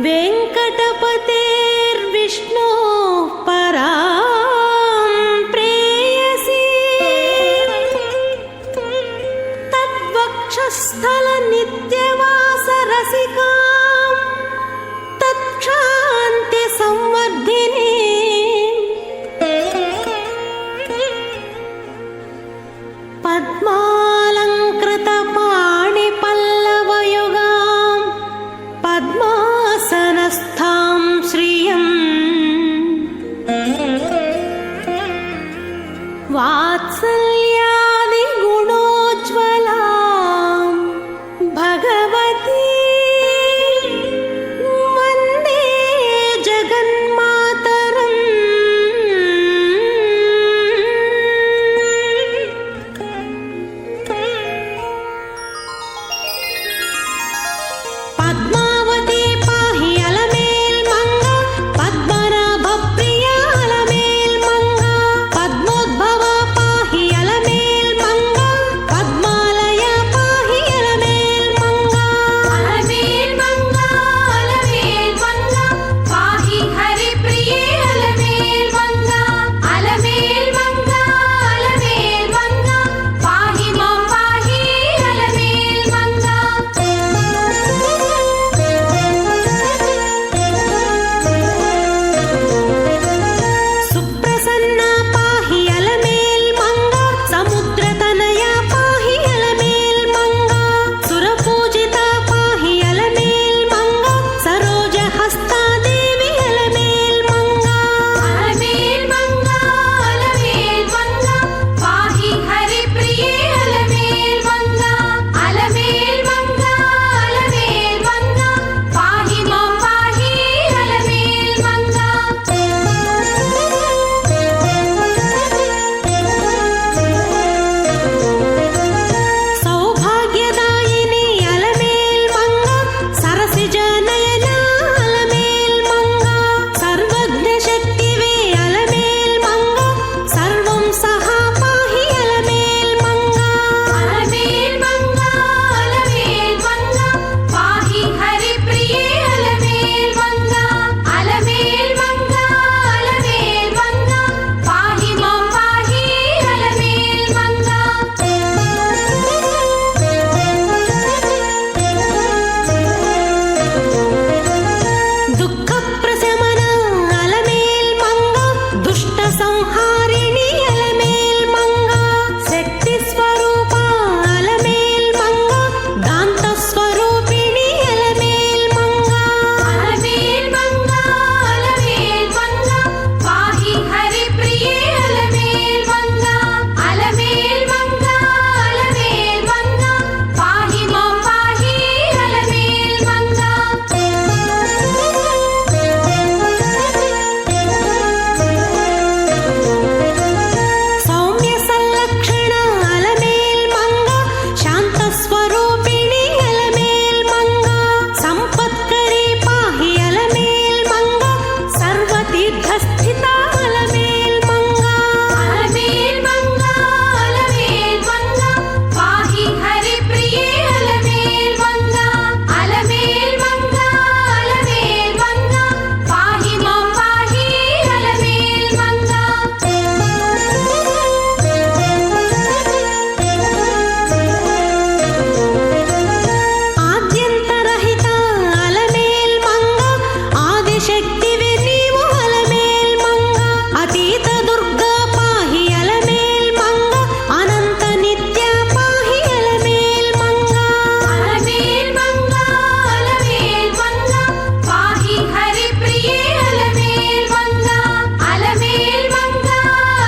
वेङ्कटपतेर्विष्णो परां प्रेयसी तद्वक्षस्थलनित्यवासरसिकां तत्क्षान्तिसंवर्धिनी पद्मालङ्कृतपाणिपल्लवयुगां पद्मासनस्थां श्रियं वात्सल्यादिगुणोज्ज्वलां भगवती वन्दे जगन्मातरम्। पद्मावती पाहि अलमेल्मंगा पद्मनाभप्रिया अलमेल्मंगा पद्मोद्भवा पाहि अलमेल्मंगा पद्मालया पाहि अलमेल्मंगा अलमेल्मंगा अलमेल्मंगा पाहि हरिप्रिये अलमेल्मंगा अलमेल्मंगा अलमेल्मंगा पाहि मां पाहि अलमेल्मंगा सुप्रसन्ना पाहि अलमेल्मंगा समुद्रतनया पाहि अलमेल्मंगा सुरपूजिता पाहि अलमेल्मंगा सरोजहस्ता देवी अलमेल्मंगा अलमेल्मंगा अलमेल्मंगा पाहि हरिप्रिये अलमेल्मंगा अलमेल्मंगा अलमेल्मंगा पाहि मां पाहि अलमेल्मंगा सौभाग्यदायिनी अलमेल्मंगा सरसिजनयना अलमेल्मंगा सर्वज्ञशक्तिवे अलमेल्मंगा सर्वं सहा पाहि अलमेल्मंगा अलमेल्मंगा अलमेल्मंगा पाहि हरिप्रिये अलमेल्मंगा अलमेल्मंगा अलमेल्मंगा पाहि मां पाहि अलमेल्मंगा दुःखप्रशमना अलमेल्मंगा दुष्टसंहारिणी अलमेल्मंगा शक्तिस्वरूपा अलमेल्मंगा दान्तस्वरूपिणी अलमेल्मंगा अलमेल्मंगा अलमेल्मंगा पाहि हरिप्रिये अलमेल्मंगा अलमेल्मंगा अलमेल्मंगा पाहि मां पाहि अलमेल्मंगा सौम्य संलक्षण अलमेल्मंगा शान्तस्वरूपिणी अलमेल्मंगा संपत्करी पाहि अलमेल्मंगा सर्वतीर्थस्थिता अलमेल्मंगा अलमेल्मंगा अलमेल्मंगा पाहि हरिप्रिये अलमेल्मंगा अलमेल्मंगा अलमेल्मंगा पाहि मां पाहि अलमेल्मंगा आद्यन्तरहिता अलमेल्मंगा आदिशक्तिवे नीवु अलमेल्मंगा अतीत दुर्गा पाहि अलमेल्मंगा अनंत नित्य पाहि अलमेल्मंगा अलमेल्मंगा अलमेल्मंगा पाहि हरिप्रिये अलमेल्मंगा अलमेल्मंगा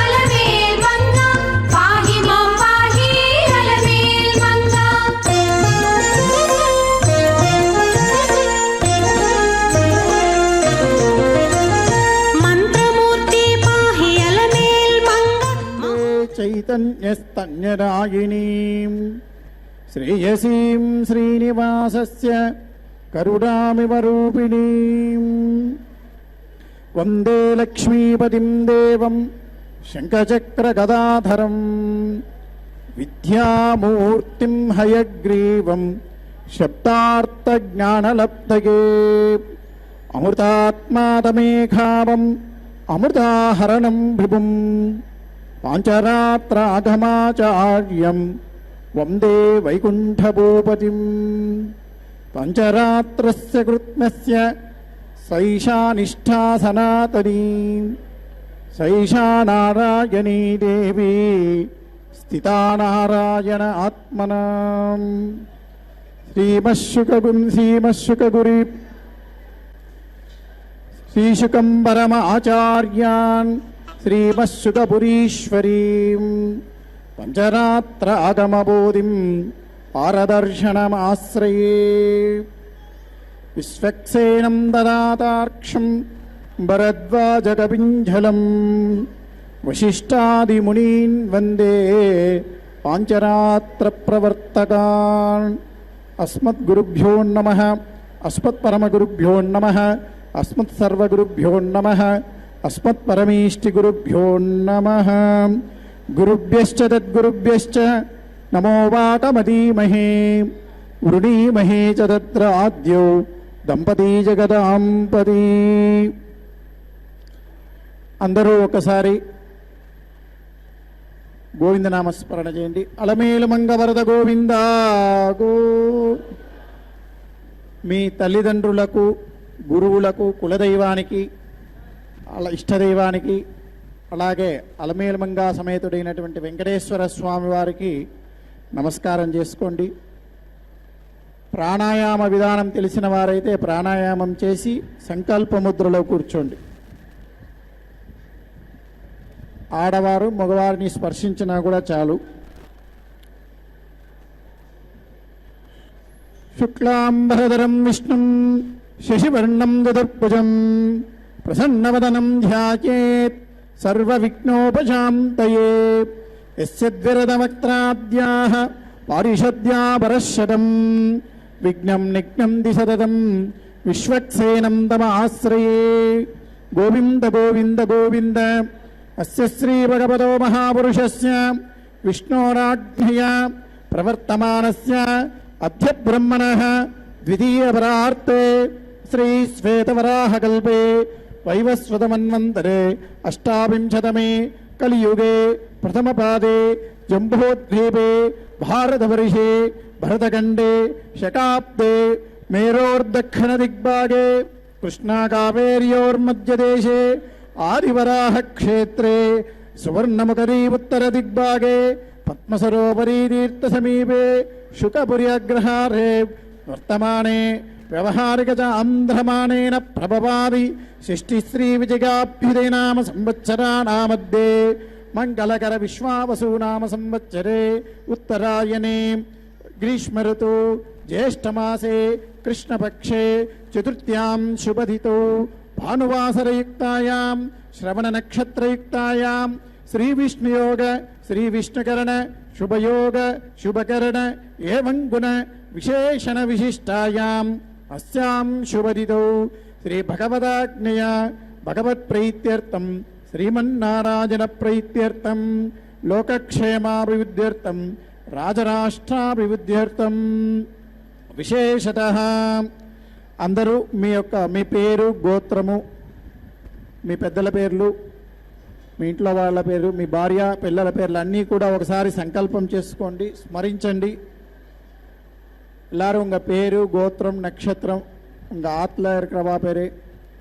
अलमेल्मंगा पाहि मां पाहि अलमेल्मंगा मंत्रमूर्ति पाहि अलमेल्मंगा चैतन्यस्तन्यदायिनीं श्रेयसीं श्रीनिवासस्य करुणामिव रूपिणीं वन्दे लक्ष्मीपतिं देवं शङ्खचक्रगदाधरं विद्यामूर्तिं हयग्रीवं शब्दार्थज्ञानलब्धये అమృతాత్మాదమేఘావం అమృతాహరణం విభుం పాంచరాత్రాగమాచార్యం వందే వైకుంఠభూపతిం. పంచరాత్రస్య కృత్నస్య సైషా నిష్ఠా సనాతనీ సైషా నారాయణీ దేవీ స్థితా నారాయణ ఆత్మనా. శ్రీమశుకగురి శ్రీశుకం పరమ ఆచార్యాన్ శ్రీమశుకపురీశ్వరీం పంచరాత్ర ఆగమబోధిం పారదర్శనమాశ్రయే. విశ్వక్సేనం దదాతార్క్షం భరద్వాజకపింఝలం వశిష్టాదిమునీన్ వందే పాంచరాత్ర ప్రవర్తకాన్. అస్మద్గురుభ్యో నమః అస్మత్పరమగురుభ్యో నమః అస్మత్సర్వగురుభ్యో నమః అస్మత్పరమేష్టిగురుభ్యో నమః. గురుభ్యశ్చ తద్గురుభ్యశ్చ నమో వాకమదీమహే వృణీమహే చ తత్ర ఆద్యౌ దంపతీ జగదాంపతి. అందరూ ఒకసారి గోవిందనామస్మరణ చేయండి. అలమేలు మంగవరద గోవింద గో. మీ తల్లిదండ్రులకు, గురువులకు, కులదైవానికి, అలా ఇష్టదైవానికి, అలాగే అలమేలుమంగా సమేతుడైనటువంటి వెంకటేశ్వర స్వామి వారికి నమస్కారం చేసుకోండి. ప్రాణాయామ విధానం తెలిసిన వారైతే ప్రాణాయామం చేసి సంకల్ప ముద్రలో కూర్చోండి. ఆడవారు మగవారిని స్పర్శించినా కూడా చాలు. శుక్లాంబరధరం విష్ణుం శశివర్ణం చతుర్భుజం ప్రసన్నవదనం ధ్యాయేత్ సర్వవిఘ్నోపశాంతయే. యస్యద్విరదవక్త్రాద్యాః పారిషద్యా పరశతం విఘ్నం నిఘ్నంతి సతతం విశ్వక్సేనం తమాశ్రయే. గోవింద గోవింద గోవింద. అస్య శ్రీ భగవతో మహాపురుషస్య విష్ణోరాజ్ఞయా ప్రవర్తమానస్య అద్య బ్రహ్మణః ద్వితీయ పరార్తే శ్రీ శ్వేతవరాహకల్పే వైవస్వతమన్వంతరే అష్టావింశతమే కలియుగే ప్రథమపాదే జంబోద్వీపే భారతవర్షే భరతఖండే శకాబ్దే మేరోర్దక్షిణ దిగ్భాగే కృష్ణాకావేర్యోర్మధ్యదేశే ఆదివరాహ క్షేత్రే సువర్ణముఖరీ ఉత్తర దిగ్భాగే పద్మసరోవరీ తీర్థ సమీపే శుకపురి అగ్రహారే వర్తమానే వ్యవహారిక చ ఆంధ్రమానేన ప్రభవాది షష్ఠిశ్రీ విజయాభ్యుదయ నామ సంవత్సరానామధ్యే మంగళకర విశ్వావసు నామ సంవత్సరే ఉత్తరాయణే గ్రీష్మ ఋతు జ్యేష్ఠమాసే కృష్ణపక్షే చతుర్థ్యాం శుభదితో భానువాసరయుక్తాయాం శ్రవణ నక్షత్రయుక్తాయాం శ్రీ విష్ణుయోగ శ్రీ విష్ణుకరణ శుభయోగ శుభకరణ ఏవం గుణ విశేషణ విశిష్టాయాం అస్యాం శుభదితో శ్రీ భగవదాజ్ఞయా భగవత్ ప్రీత్యర్థం శ్రీమన్నారాయణ ప్రీత్యర్థం లోకక్షేమాభివృద్ధ్యర్థం రాజరాష్ట్రాభివృద్ధ్యర్థం విశేషతః అందరూ మీ పేరు, గోత్రము, మీ పెద్దల పేర్లు, మీ ఇంట్లో వాళ్ళ పేరు, మీ భార్య పిల్లల పేర్లు అన్నీ కూడా ఒకసారి సంకల్పం చేసుకోండి, స్మరించండి. எல்லாரும் உங்கள் பேரு, கோத்திரம், நட்சத்திரம், உங்கள் ஆற்றுல இருக்கிறவா பேர்,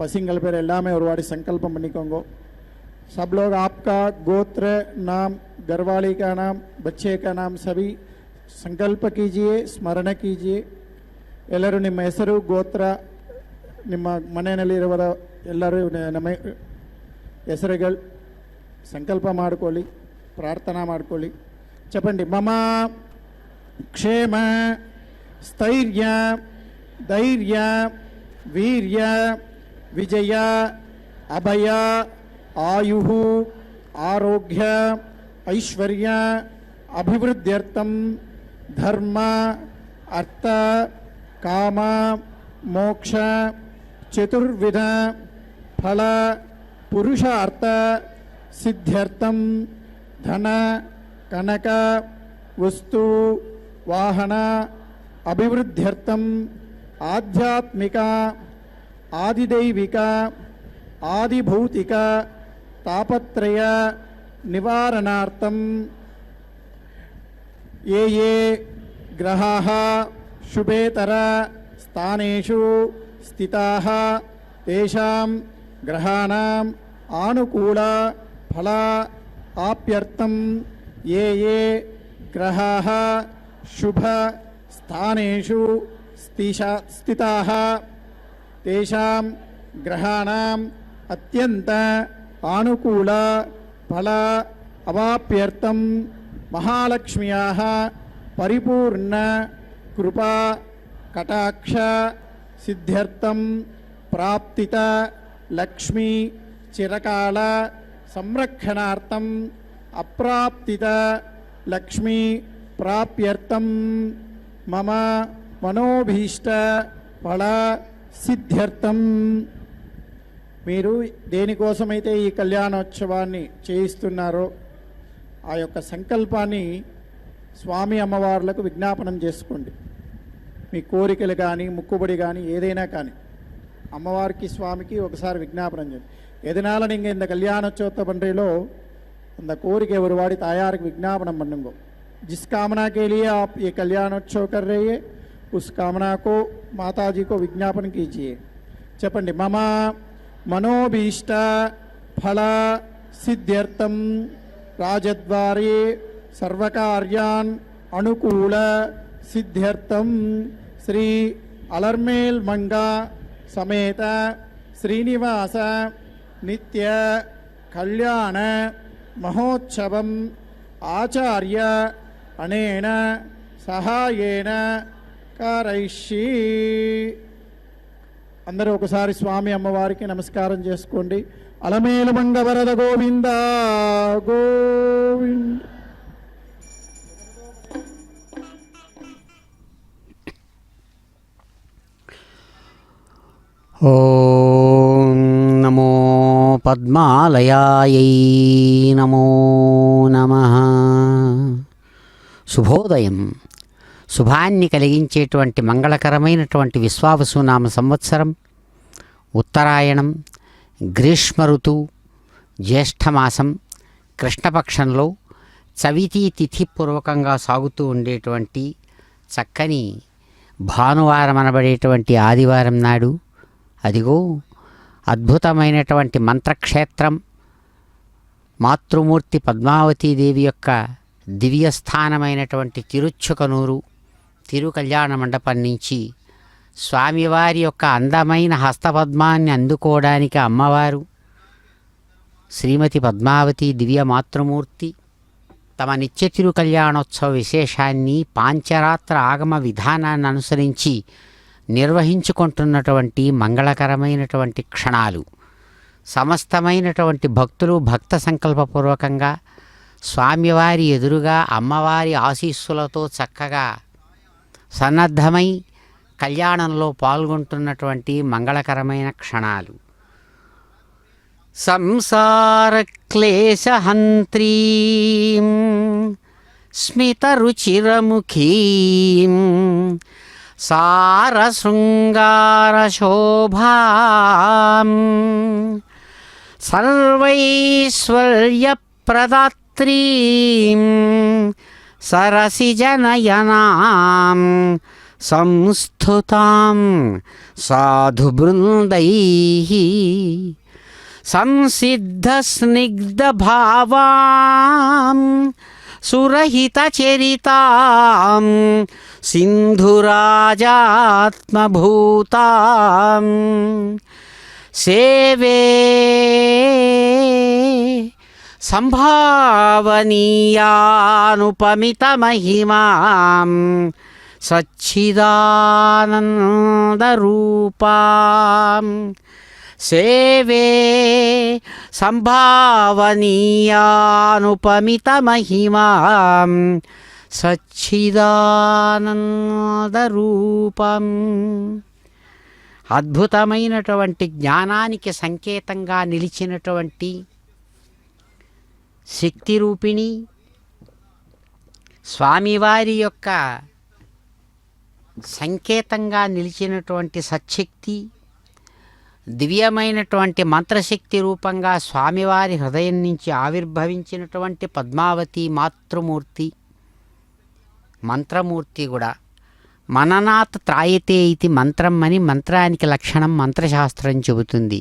பசங்கள் பேர் எல்லாமே ஒரு வாட்டி संकल्पम பண்ணிக்கோங்க. सब लोग आपका गोत्र नाम, घरवाली का नाम, बच्चे का नाम सभी संकल्प कीजिए, स्मरण कीजिए. ಎಲ್ಲರೂ ನಿಮ್ಮ ಹೆಸರು, ಗೋತ್ರ, ನಿಮ್ಮ ಮನೆಯಲ್ಲಿರುವರ ಎಲ್ಲರೂ ನಮ್ಮ ಹೆಸರುಗಳು ಸಂಕಲ್ಪ ಮಾಡ್ಕೊಳ್ಳಿ, ಪ್ರಾರ್ಥನಾ ಮಾಡ್ಕೊಳ್ಳಿ. చెప్పండి. మమ క్షేమ స్థైర్య ధైర్య వీర్య విజయ అభయ ఆయు ఆరోగ్య ఐశ్వర్య అభివృద్ధ్యర్థం ధర్మ అర్థ కామ మోక్ష చతుర్విధ ఫల పురుషార్థ సిద్ధ్యర్థం ధన కనక వస్తు వాహన అభివృద్ధ్యర్థం ఆధ్యాత్మిక ఆదిదైవిక ఆదిభౌతిక తాపత్రయ నివారణార్థం ఏ ఏ గ్రహాः శుభేతర స్థానేషు స్థితాः తేషాం గ్రహాణాం ఆనుకూల ఫల ఆప్యర్థం ఏ ఏ గ్రహాः శుభ స్థానేషు స్థితాः తేషాం గ్రహాణాం అత్యంత ఆనుకూల ఫల అవాప్యర్థం మహాలక్ష్మ్యాः పరిపూర్ణ కృపా కటాక్ష సిద్ధ్యర్థం ప్రాప్తిత లక్ష్మీ చిరకాల సంరక్షణార్థం అప్రాప్తిత లక్ష్మీ ప్రాప్యర్థం మమ మనోభీష్ట ఫల సిద్ధ్యర్థం. మీరు దేనికోసమైతే ఈ కళ్యాణోత్సవాన్ని చేయిస్తున్నారో ఆ యొక్క సంకల్పాన్ని స్వామి అమ్మవార్లకు విజ్ఞాపనం చేసుకోండి. మీ కోరికలు కానీ ముక్కుబడి కానీ ఏదైనా కానీ అమ్మవారికి స్వామికి ఒకసారి విజ్ఞాపనం చేయండి. எதனால நீங்கள் இந்த கல்யாணோற்சவத்தை பண்ணுறீங்களோ அந்த கோரிக்கை ஒரு वाड़ी तायार विज्ञापन பண்ணுங்கோ. जिस कामना के लिए आप ये कल्याणोत्सव कर रहे हैं उस कामना को माता जी को विज्ञापन कीजिए. చెప్పండి మమ మనోభీష్ట ఫల సిద్ధ్యర్థం రాజద్వారే సర్వకార్యాన్ అనుకూల సిద్ధ్యర్థం శ్రీ అలర్మేల్ మంగా సమేత శ్రీనివాస నిత్య కళ్యాణ మహోత్సవం ఆచార్య అనేన సహాయేన కరైష్యే. అందరూ ఒకసారి స్వామి అమ్మవారికి నమస్కారం చేసుకోండి. అలమేలు మంగ వరద గోవింద గోవింద. ఓం నమో పద్మాలయాయై నమో నమః. శుభోదయం. శుభాన్ని కలిగించేటువంటి మంగళకరమైనటువంటి విశ్వావసునామ సంవత్సరం ఉత్తరాయణం గ్రీష్మ ఋతువు జ్యేష్ఠమాసం కృష్ణపక్షంలో చవితి తిథి పూర్వకంగా సాగుతూ ఉండేటువంటి చక్కని భానువారం అనబడేటువంటి ఆదివారం నాడు అదిగో అద్భుతమైనటువంటి మంత్రక్షేత్రం మాతృమూర్తి పద్మావతీదేవి యొక్క దివ్యస్థానమైనటువంటి తిరుచ్చుకనూరు తిరుకళ్యాణ మండపం నుంచి స్వామివారి యొక్క అందమైన హస్తపద్మాన్ని అందుకోవడానికి అమ్మవారు శ్రీమతి పద్మావతి దివ్య మాతృమూర్తి తమ నిత్య తిరుకళ్యాణోత్సవ విశేషాన్ని పాంచరాత్ర ఆగమ విధానాన్ని అనుసరించి నిర్వహించుకుంటున్నటువంటి మంగళకరమైనటువంటి క్షణాలు. సమస్తమైనటువంటి భక్తులు భక్త సంకల్పపూర్వకంగా స్వామివారి ఎదురుగా అమ్మవారి ఆశీస్సులతో చక్కగా సన్నద్ధమై కళ్యాణంలో పాల్గొంటున్నటువంటి మంగళకరమైన క్షణాలు. సంసార క్లేశహంత్రీం స్మితరుచిరముఖీం సారశృంగారశోభాం సర్వైశ్వర్యప్రదాత్రీం సరసిజనయనాం సంస్థుతాం సాధుబృందైః సంసిద్ధస్నిగ్ధభావాం సురహితచరితాం సింధురాజాత్మభూతాం సేవే సంభావనీయానుపమితమహిమాం సచ్చిదానందరూపాం సేవే సంభావనీయానుపమితమహిమాం సచ్చిదానందరూపం. అద్భుతమైనటువంటి జ్ఞానానికి సంకేతంగా నిలిచినటువంటి శక్తి రూపిణి స్వామివారి యొక్క సంకేతంగా నిలిచినటువంటి సచ్చక్తి దివ్యమైనటువంటి మంత్రశక్తి రూపంగా స్వామివారి హృదయం నుంచి ఆవిర్భవించినటువంటి పద్మావతి మాతృమూర్తి మంత్రమూర్తి కూడా మననాత్ త్రాయతే ఇది మంత్రం అని మంత్రానికి లక్షణం మంత్రశాస్త్రం చెబుతుంది.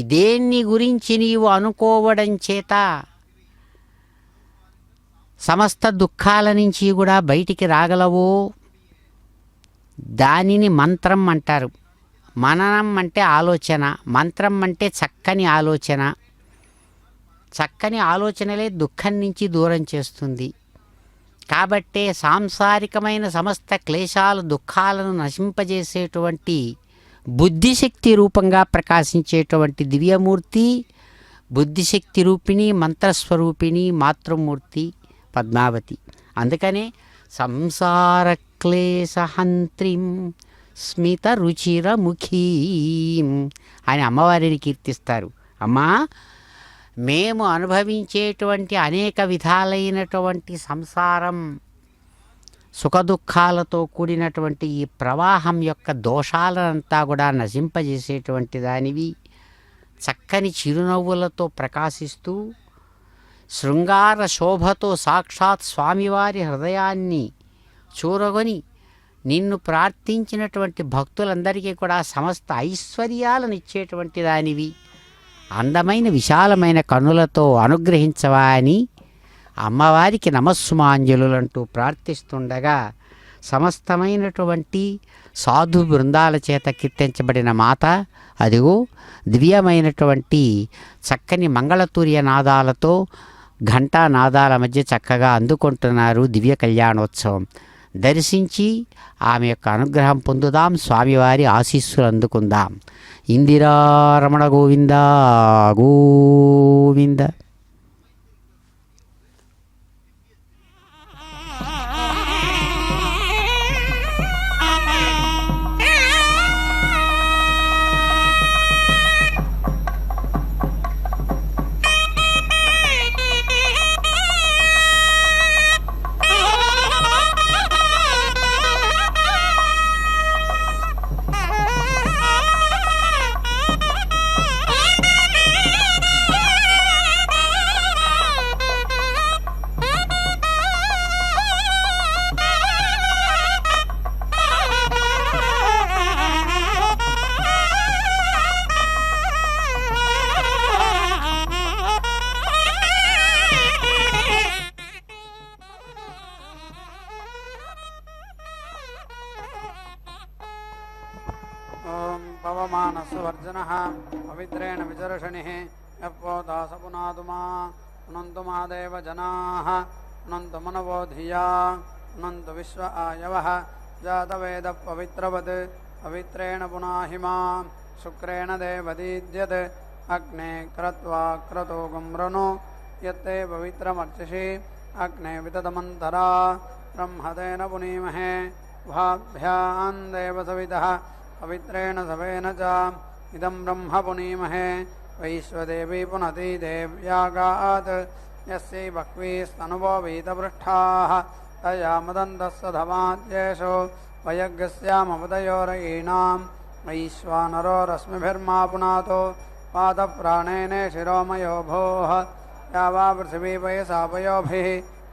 ఇదేన్ని గురించి నీవు అనుకోవడం చేత సమస్త దుఃఖాల నుంచి కూడా బయటికి రాగలవో దానిని మంత్రం అంటారు. మననం అంటే ఆలోచన, మంత్రం అంటే చక్కని ఆలోచన. చక్కని ఆలోచనలే దుఃఖం నుంచి దూరం చేస్తుంది. కాబట్టే సాంసారికమైన సమస్త క్లేశాలు దుఃఖాలను నశింపజేసేటువంటి బుద్ధిశక్తి రూపంగా ప్రకాశించేటువంటి దివ్యమూర్తి బుద్ధిశక్తి రూపిణి మంత్రస్వరూపిణి మాతృమూర్తి పద్మావతి. అందుకనే సంసార క్లేశహంత్రిం స్మిత రుచిరముఖీం అని అమ్మవారిని కీర్తిస్తారు. అమ్మా, మేము అనుభవించేటువంటి అనేక విధాలైనటువంటి సంసారం సుఖదుఖాలతో కూడినటువంటి ఈ ప్రవాహం యొక్క దోషాలనంతా కూడా నశింపజేసేటువంటి దానివి. చక్కని చిరునవ్వులతో ప్రకాశిస్తూ శృంగార శోభతో సాక్షాత్ స్వామివారి హృదయాన్ని చూరగొని నిన్ను ప్రార్థించినటువంటి భక్తులందరికీ కూడా సమస్త ఐశ్వర్యాలను ఇచ్చేటువంటి దానివి. అందమైన విశాలమైన కన్నులతో అనుగ్రహించవా అని అమ్మవారికి నమస్సుమాంజలులంటూ ప్రార్థిస్తుండగా సమస్తమైనటువంటి సాధు బృందాల చేత కీర్తించబడిన మాత అదిగో దివ్యమైనటువంటి చక్కని మంగళతూర్య నాదాలతో ఘంటా నాదాల మధ్య చక్కగా అందుకుంటున్నారు దివ్య కళ్యాణోత్సవం. దర్శించి ఆమె యొక్క అనుగ్రహం పొందుదాం, స్వామివారి ఆశీస్సులు అందుకుందాం. ఇందిరారమణ గోవింద గోవింద. పవమానస్వర్జనః పవిత్రేణ విచర్షణిః యప్పోదాసపునాదుమా పునంతు మాదేవ జనాః పునంతు మనవో ధియా పునంతు విశ్వ ఆయవః జాతవేద పవిత్రవత్ పవిత్రేణ పునాహిమా శుక్రేణ దేవదీద్యత్ అగ్నే క్రత్వా క్రతో గుమ్రను యత్తే పవిత్రమర్చిషి అగ్నే వితతమంతరా బ్రహ్మతేన పునీమహే ఉభాభ్యాం దేవసవితః పవిత్రేణ సవేన చ ఇదం బ్రహ్మ పునీమహే వైశ్వదేవీ పునతి దేవ్యాగాత్ యస్యై బహ్వీస్తనువో వీతపృష్ఠాః తయా మదంతస్స ధమాద్యేషో వయగ్గస్యామపదయోరయీణాం వైశ్వానరో రశ్మిభిర్మా పునాతో పాదప్రాణేనే శిరోమయో భోః యావా పృథివీ వయసా పయోభిః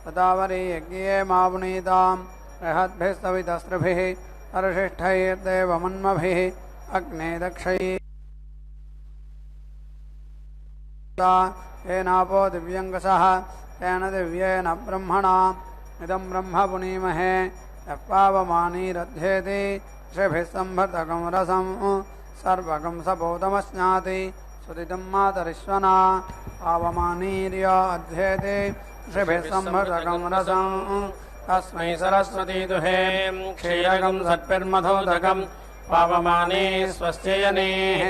తదావరీ యజ్ఞే మా పునీతాం బృహద్భిస్తవితస్త్రిభిः హర్షిష్ఠైర్దేవమన్మభిः అగ్నే దక్షైः येनापो दिव्यङ्गसः तेन दिव्येन ब्रह्मणा इदं ब्रह्म पुनीमहे यः पावमानीरध्येति ऋषिभिः संभृतकं रसं सर्वकं सपोतमश्नाति सुदितं मातरिश्वना पावमानीर्य अध्येति ऋषिभिः संभृतकं रसं तस्मै सरस्वती दुहे क्षीरकं सत्पिर्मधोदकं पावमाने स्वस्त्ययनेः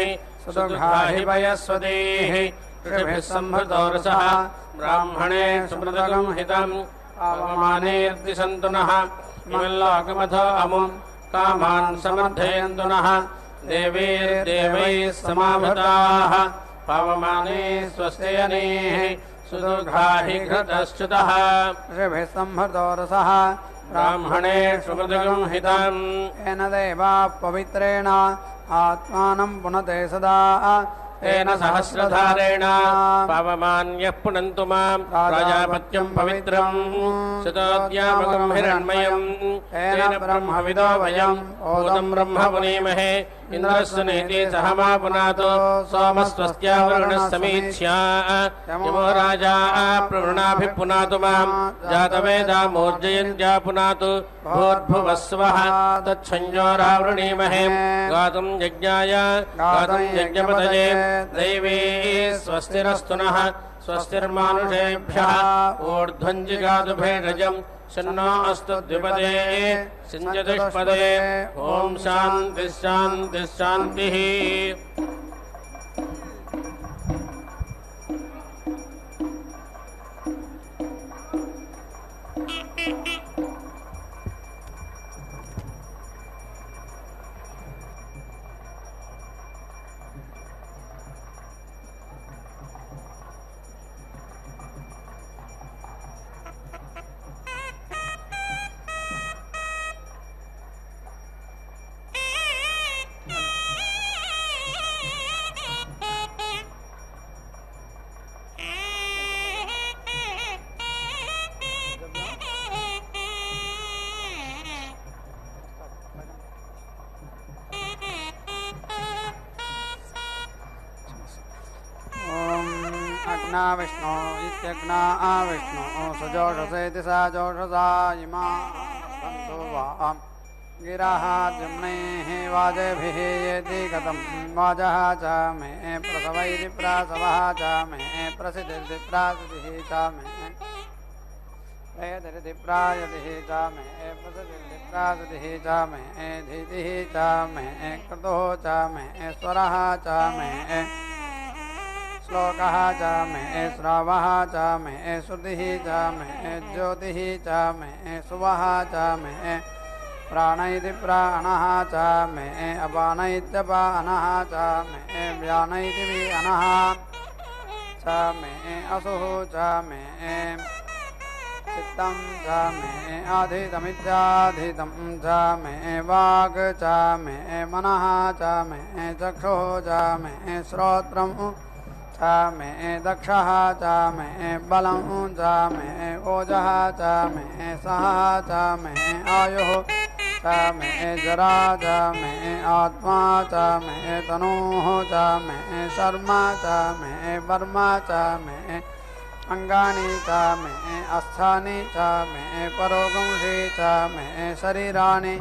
सुदुघ्राहि वयस्वतीः ऋषिभिः संभृतो रसः ब्राह्मणे सुमृतकं हितं पावमानेर्दिशन्तु नः मल्लोकमथो अमुं कामान् समर्थयन्तु नः देवीर्देवैः समाभृताः पावमाने स्वस्त्ययनेः सुदुर्घाहि घृतश्च्युतः ऋषिभिः संभृतो रसः ब्राह्मणेषु मृदगं हितम् येन देवाः पवित्रेण आत्मानं पुनते सदा तेन सहस्रधारेण पावमान्यः पुनन्तु मां प्राजापत्यं पवित्रं शतोद्यामकं हिरण्मयं तेन ब्रह्मविदो वयम् ओदं ब्रह्म पुनीमहे इन्द्रस्य नेति सह मा पुनातो सोमस्वस्त्या वरुणः समीक्ष्या यमो राजा प्रवृणाभिः पुनातु मां जातवेदा मूर्जयन्त्या पुनातु भूर्भुवस्वः तच्छञ्जोरावृणीमहे गातुं यज्ञाय गातुं यज्ञपतये दैवी स्वस्तिरस्तु नः स्वस्तिर्मानुषेभ्यः ऊर्ध्वञ्जिगातु भेषजम् शन्नो अस्तु द्विपदे सिञ्चतुष्पदे ॐ शान्तिः शान्तिः शान्तिः अग्ना विष्णु इत्यग्ना विष्णु सजोषसेति सा जोषसा इमा सन्तु वा गिरः जम्नैः वाजेभिः येति गतं वाजः च मे प्रसवैति प्रासवः च मे प्रसिद्धिर्ति प्रासिद्धिः च मे प्रयतिरिति प्रायतिः च मे प्रसिद्धिर्ति प्रासिद्धिः च मे धीतिः च मे क्रतुः च मे स्वरः च मे श्लोकः च मे श्रावः च मे श्रुतिः च मे ज्योतिः च मे सुवः च मे प्राण इति प्राणः च मे अपान इत्यपानः च मे व्यान इति व्यानः च मे असुः च मे चित्तं च मे आधितमित्याधितं च मे वाक् च मे मनः च मे चक्षुः च मे श्रोत्रं च मे दक्षः च मे बलं च मे ओजः च मे सः च मे आयुः च मे जरा च मे आत्मा च मे तनूः च मे शर्म च मे वर्म च मे अंगानि च मे अस्थानि च मे परोगंषि च मे शरीराणि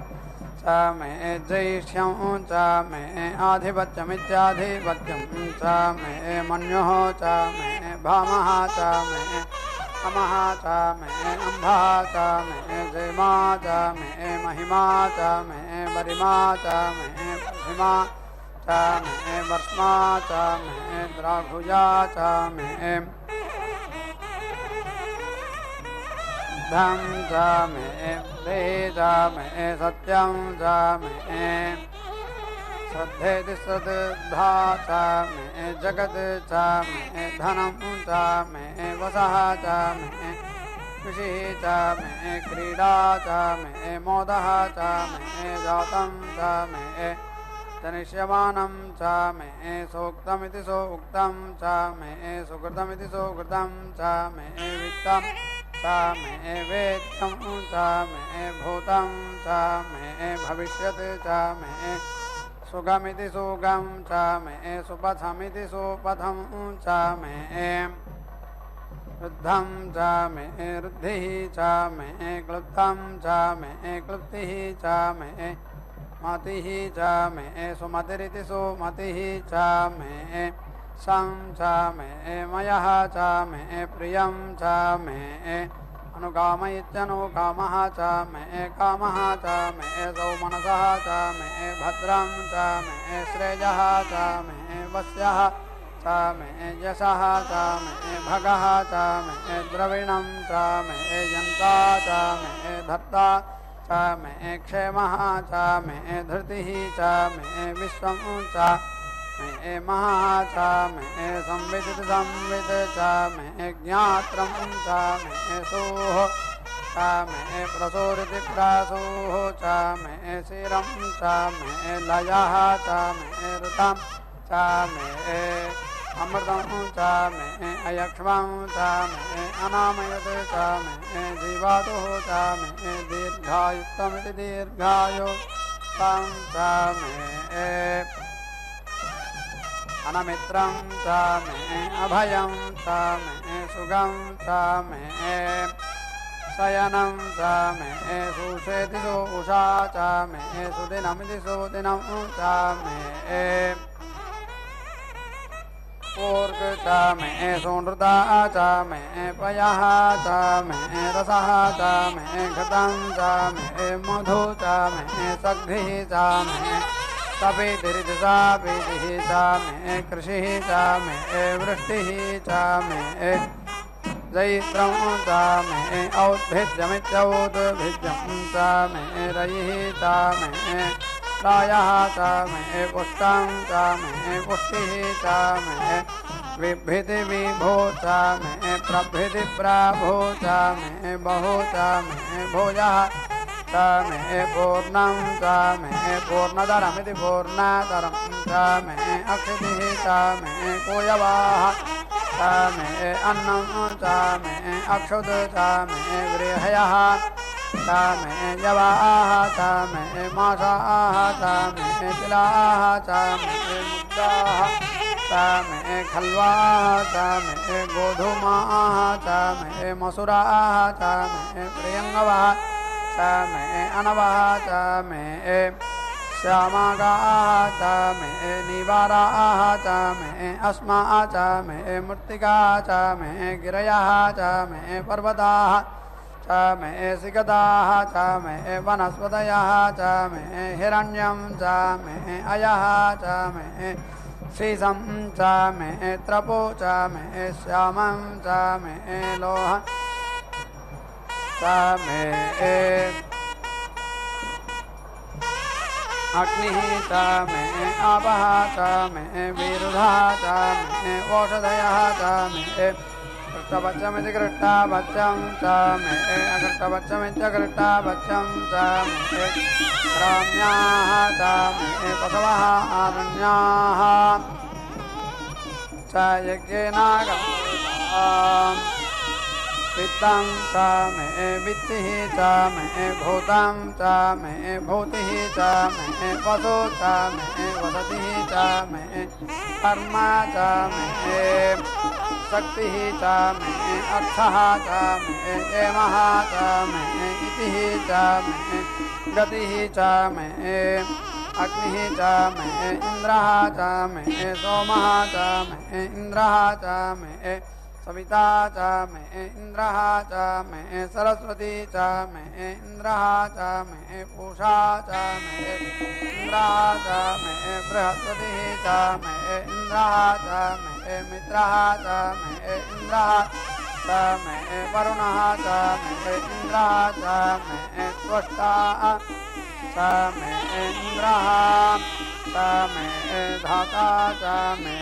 च मे जैष्ठ्यं च मे आधिपत्यमित्याधिपत्यं च मे मन्युः च मे भामः च मे अमः च मे अम्भः च मे जयमा च मे महिमा च मे वरिमा च मे प्रतिमा च मे वर्ष्मा च मे द्राघुजा च मे धम च मे दे च मे सत्यं च मे श्रद्धेति श्रद्धा च मे जगत् च मे धनं च मे वसः च मे कृषिः च मे क्रीडा च मे मोदः च मे जातं च मे जनिष्यमानं च मे सूक्तमिति सूक्तं च मे सुकृतमिति सुकृतं च मे वित्तं च मे वेद्यं च मे भूतं च मे भविष्यत् च मे सुगमिति सुगं च मे सुपथमिति सुपथं च मे रुद्धं च मे रुद्धिः च मे क्लुप्तं च मे क्लुप्तिः च मे मतिः च मे सुमतिरिति सुमतिः च मे सं च मे मयः च मे प्रियं च मे अनुकाम इत्यनुकामः च मे कामः च मे सौमनसः च मे भद्रं च मे श्रेयः च मे वस्यः च मे यशः च मे भगः च मे द्रविणं च मे यन्ता च मे धत्ता च मे क्षेमः च मे धृतिः च मे विश्वं च मे महः च मे संविदित संविद च मे ज्ञात्रं च मे सोः च मे प्रसूरिति प्रासूः च मे शिरं च मे लयः च मे ऋतं च मे अमृतं च मे अयक्ष्मं च मे अनामयत् च मे जीवातुः च मे दीर्घायुक्तमिति दीर्घायुक्तं च मे अनमित्रं च मे अभयं च मे सुगं च मे शयनं च मे सुषेति सुषा च मे सुदिनमिति सुदिनं च मे ऊर्ग च मे सुनृता च मे पयः च मे रसः च मे घृतं च मे मधु च मे सग्धिः च मे सपितिरितिसापितिः च मे कृषिः च मे वृष्टिः च मे जैत्रं च मे औद्भिद्यमित्यौद्भिद्यं च मे रयिः च मे रायः च मे पुष्टं च मे पुष्टिः च मे विभ्भिति विभो च मे प्रभृति प्रभो च मे बहु च मे भोजः च मे पूर्णं च मे पूर्णधरमिति पूर्णधरं च मे अक्षितिः च मे कोयवाः च मे अन्नं च मे अक्षुत् च मे गृहयः च मे यवाः च मे मासाः च मे तिलाः च मे मुद्गाः च मे खल्वाः च मे गोधूमाः च मे मसुराः च मे प्रियङ्गवाः च मे अनवः च मे श्यामागाः च मे निवाराः च मे अस्माः च मे मृत्तिका च मे गिरयः च मे पर्वताः च मे सिकताः च मे वनस्पतयः च मे हिरण्यं च मे अयः च मे शीशं च मे त्रपो च मे श्यामं च मे लोह च मे अग्निः च मे आपः च मे विरुधः च मे ओषधयः च मे कृष्टपक्षमिति कृष्टपक्षं च मे अकृष्टपक्षमित्यकृष्टपक्षं च मे ग्राम्याः च मे पशवः आरण्याः च यज्ञेन गताः वित्तं च मे वित्तिः च मे भूतं च मे भूतिः च मे वसु च मे वसतिः च मे कर्म च मे शक्तिः च मे अर्थः च मे एमः च मे इतिः च मे गतिः च मे अग्निः च मे इन्द्रः च मे सोमः च मे इन्द्रः च मे सविता च मे इन्द्रः च मे सरस्वती च मे इन्द्रः च मे पूषा च मे इन्द्रः च मे बृहस्पतिः च मे इन्द्रः च मे मित्रः च मे इन्द्रः च मे वरुणः च मे इन्द्रः च मे त्वष्टा च मे इन्द्रः च मे धाता च मे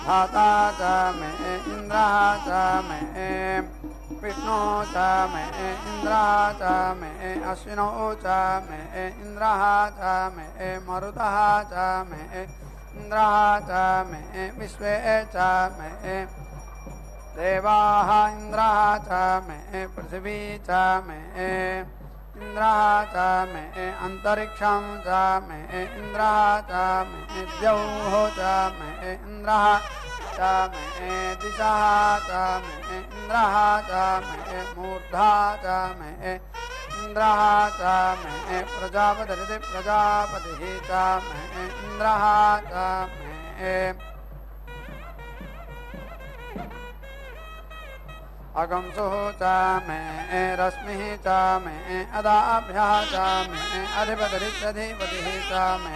धाता च मे इन्द्रः च मे विष्णु च मे इन्द्रः च मे अश्विनौ च मे इन्द्रः च मे मरुतः च मे इन्द्रः च मे विश्वे च मे देवाः इन्द्रः च मे पृथिवी च मे इन्द्रः च मे अन्तरिक्षं च मे इन्द्रः च मे द्यौः च मे इन्द्रः च मे दिशः च मे इन्द्रः च मे मूर्धा च मे इन्द्रः च मे प्रजापतिरिति प्रजापतिः च मे इन्द्रः च मे अगंसुः च मे रश्मिः च मे अदाभ्यः च मे अधिपतिरित्यधिपतिः च मे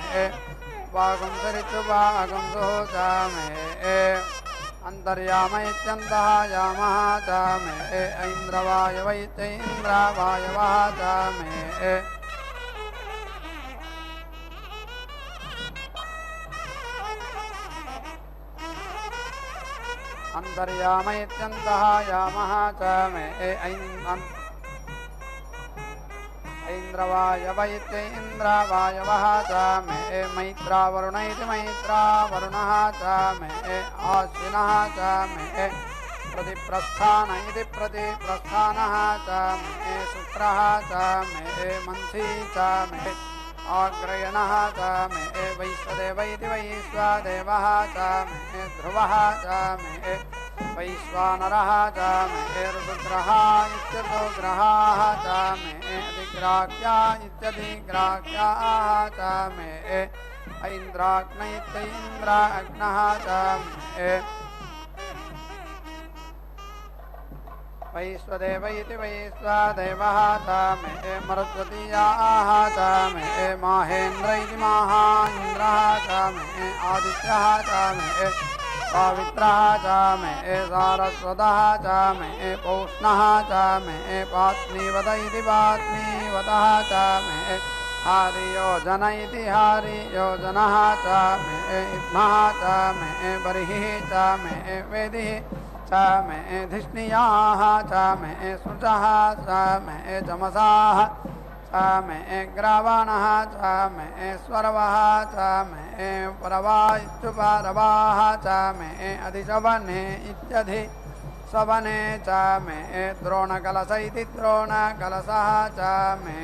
वागंसरित्युवागंसुः च मे अन्तर्याम इत्यन्तः यामः च मे ऐन्द्रवायव इत्यैन्द्रवायवः च मे अन्तर्यामयत्यन्तः यामः च मे ऐन्द्रवायव इत्यैन्द्रवायवः च मे मैत्रावरुण इति मैत्रावरुणः च मे आश्विनः च मे प्रतिप्रस्थान इति प्रतिप्रस्थानः च मे शुक्रः च मे मंसी च मे आग्रयणः च मे वैश्वदेव इति वैश्वदेवः च मे ध्रुवः च मे वैश्वानरः च मे ऋतुग्रहः इत्यऋतुग्रहाः च मे अधिग्राह्या इत्यधिग्राह्याः च मे ऐन्द्राग्न इत्यैन्द्राग्नः च मे वैश्वदेव इति वैश्वदेवः च मे मरुत्वतीयाः च मे माहेन्द्र इति माहेन्द्रः च मे आदित्यः च मे पावित्रः च मे सारस्वतः च मे पौष्णः च मे पात्नीवत इति पात्नीवतः च मे हारियोजन इति हारियोजनः च मे इद्मः च मे बर्हिः च मे वेदिः च मे धिष्णियाः च मे शुचः च मे चमसाः च मे ग्रावाणः च मे स्वरवः च मे परवा इत्युपरवाः च मे अधिशवने इत्यधि सवने च मे द्रोणकलश इति द्रोणकलशः च मे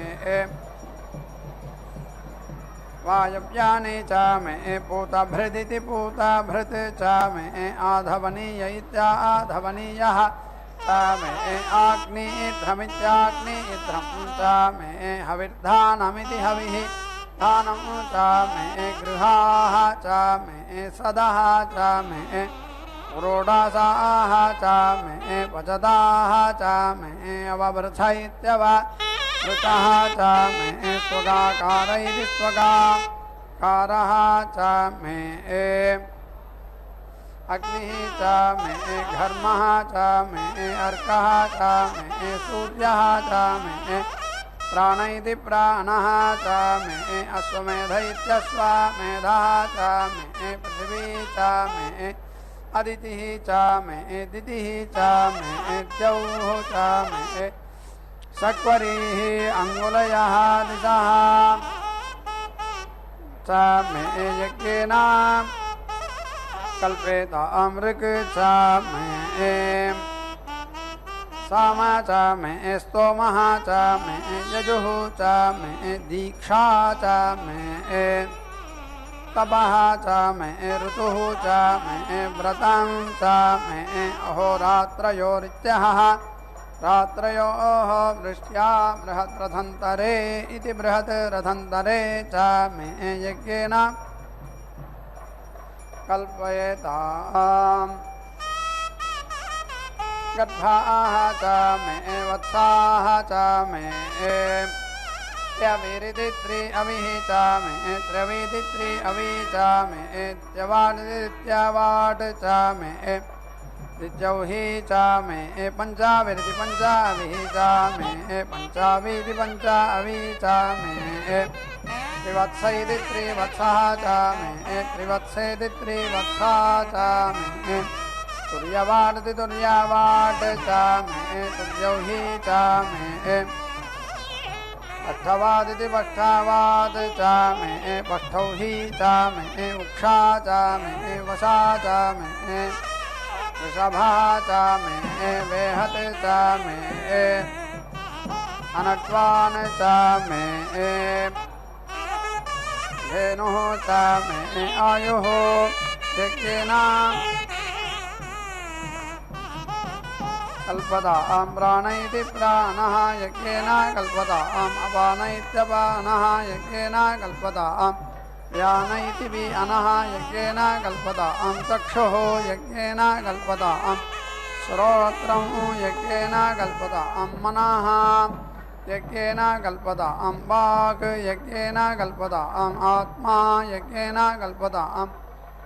वायव्यानि च मे पूतभृदिति पूतभृत् च मे आधवनीय इत्याधवनीयः च मे आग्निध्रमित्याग्निध्रं च मे हविर्धानमिति हविः धानं च मे गृहाः च मे सदः च मे रोडासाः च मे पचदाः च मे अववृथ इत्यववृतः च मे स्वगाकार इति स्वगाकारः च मे अग्निः च मे घर्मः च मे अर्कः च मे सूर्यः च मे प्राण इति प्राणः च मे अश्वमेध इत्यश्वमेधः च मे पृथिवी च मे अदितिः च मे दितिः च मे द्यौः च मे सक्वरीः अङ्गुलयः दिशः च मे यज्ञेन कल्पेत अमृक् च मे साम च मे स्तोमः च मे यजुः च मे दीक्षा च मे तपः च मे ऋतुः च मे व्रतं च मे अहोरात्रयोरित्यहः रात्रयोः वृष्ट्या बृहद्रथन्तरे इति बृहद्रथन्तरे च मे यज्ञेन कल्पयेताम् गर्भाः च मे वत्साः च मे त्यविरिति अविः च मे त्र्यविदित्रि अवि च मे त्यवाडित्यवाड् च मे द्विजौहि च मे पञ्चाविरिति पञ्चाविः च मे पञ्चावीति पञ्चावि च मे त्रिवत्स इति त्रिवत्सः च मे त्रिवत्सेति त्रिवत्सा च मे तुर्यवाडिति तुर्यवाड् च मे तुर्यौहि च मे पष्ठवादिति पष्ठवाद् च मे पष्ठौहि च मे उक्षा च मे वशा च मे वृषभः च मे वेहत् च मे अनट्वान् च मे धेनुः च मे आयुः यज्ञेन कल्पतां प्राण इति प्राणः यज्ञेन कल्पताम् अपान इत्यपानः यज्ञेन कल्पतां व्यान इति विअनः यज्ञेन कल्पतां चक्षुः यज्ञेन कल्पतां श्रोत्रं यज्ञेन कल्पतां मनः यज्ञेन कल्पतां वाक् यज्ञेन कल्पताम् आत्मा यज्ञेन कल्पतां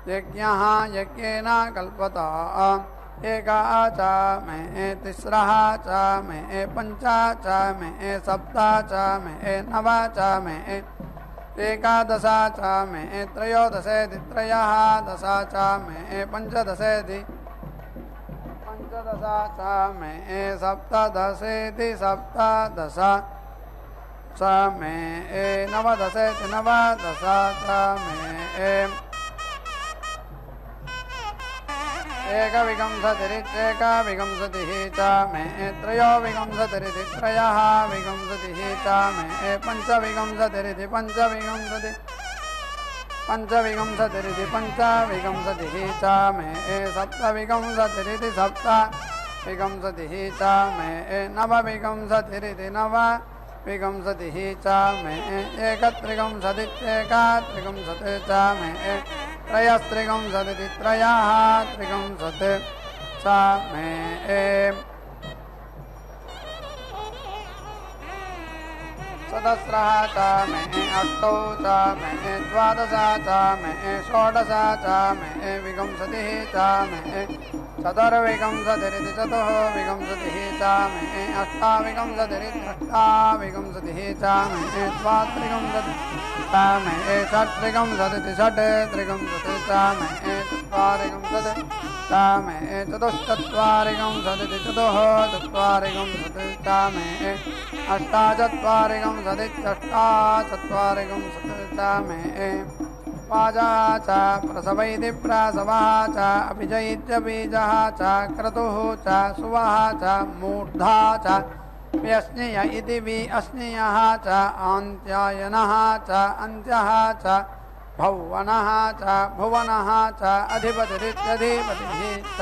यज्ञः यज्ञेन कल्पताम् एका च मे तिस्रः च मे पञ्च च मे सप्त च मे नव च मे एकादश च मे त्रयोदशेति त्रयः दश च मे पञ्चदशेति पंचदश च मे सप्तदशेति सप्तदश च मे नवदशेति नवदश च मे एकविंशतिरित्येकविंशतिः च मे त्रयोविंशतिरिति त्रयः विंशतिः च मे पञ्चविंशतिरिति पंचविंशतिरिति पंचविंशतिः च मे सप्तविंशतिरिति सप्तविंशतिः च मे नवविंशतिरिति नवविंशतिः च मे एकत्रिंशतित्येकत्रिंशत् च मे त्रयस्त्रिंशतिरिति त्रयः त्रिंशत् च मे सदस्रः च मे अष्टौ च मे द्वादश च मे षोडश च मे विंशतिः च मे चतुर्विंशतिरिति चतुर्विंशतिः च मे अष्टाविंशतिरिति अष्टाविंशतिः च मे द्वात्रिंशतिः च मे षट्त्रिंशतिरिति षट्त्रिंशत् च मे चत्वारिंशत् च मे चतुश्चत्वारिंशतिरिति चतुश्चत्वारिंशत् च मे अष्टाचत्वारिंशदित्यष्टाचत्वारिंशत् च मे वाजा च प्रसवैति प्रसवः च अभिजयित्य बीजः च क्रतुः च सुवः च मूर्धा च व्यस्निय इति वि अस्नियः च अन्त्यायनः च अन्त्यः च भुवनः च भुवनः च अधिपतिरित्यधिपतिः च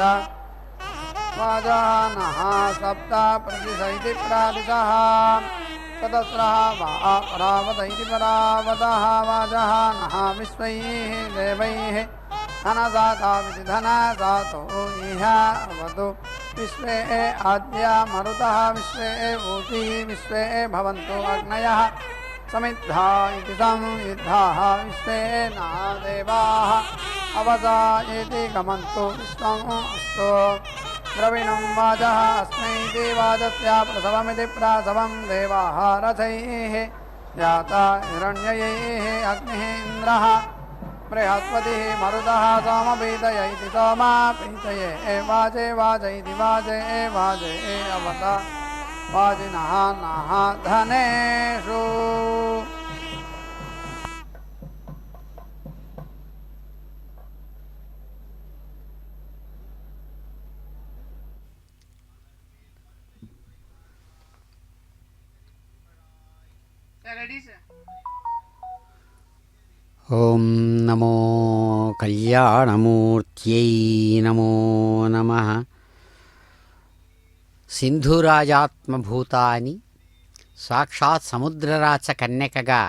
वाजानः सप्त प्रदिश इति प्रादिशः सदस्रः वा परावत इति परावतः वाजहानः विश्वैः देवैः धनजाताविति धनजातो इह अवतु विश्वे आद्या मरुतः विश्वे ऊतिः विश्वे भवन्तु अग्नयः समिद्धा इति समिद्धाः विश्वे ना देवाः अवसा इति गमन्तु विश्वम् अस्तु द्रविणं वाजः अस्मैति वाजस्य प्रसवमिति प्रसवं देवाः रथैः जाता हिरण्यैः अग्निः इन्द्रः बृहस्पतिः मरुतः सोमपीतय इति सोमपीतये वाजे वाज इति वाजे वाजे अवता वाजिनः नः धनेषु ఓం నమో కళ్యాణమూర్త్యై నమో నమః. సింధురాజాత్మభూతాని సాక్షాత్ సముద్రరాచ కన్యకగా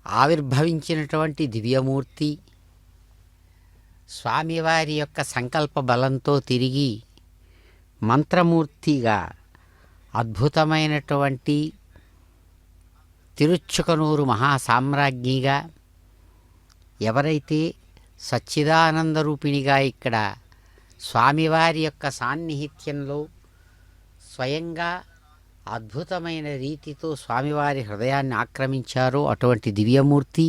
ఆవిర్భవించినటువంటి దివ్యమూర్తి స్వామివారి యొక్క సంకల్ప బలంతో తిరిగి మంత్రమూర్తిగా అద్భుతమైనటువంటి తిరుచుకనూరు మహాసామ్రాజ్ఞిగా ఎవరైతే సచ్చిదానందరూపిణిగా ఇక్కడ స్వామివారి యొక్క సాన్నిహిత్యంలో స్వయంగా అద్భుతమైన రీతితో స్వామివారి హృదయాన్ని ఆక్రమించారో అటువంటి దివ్యమూర్తి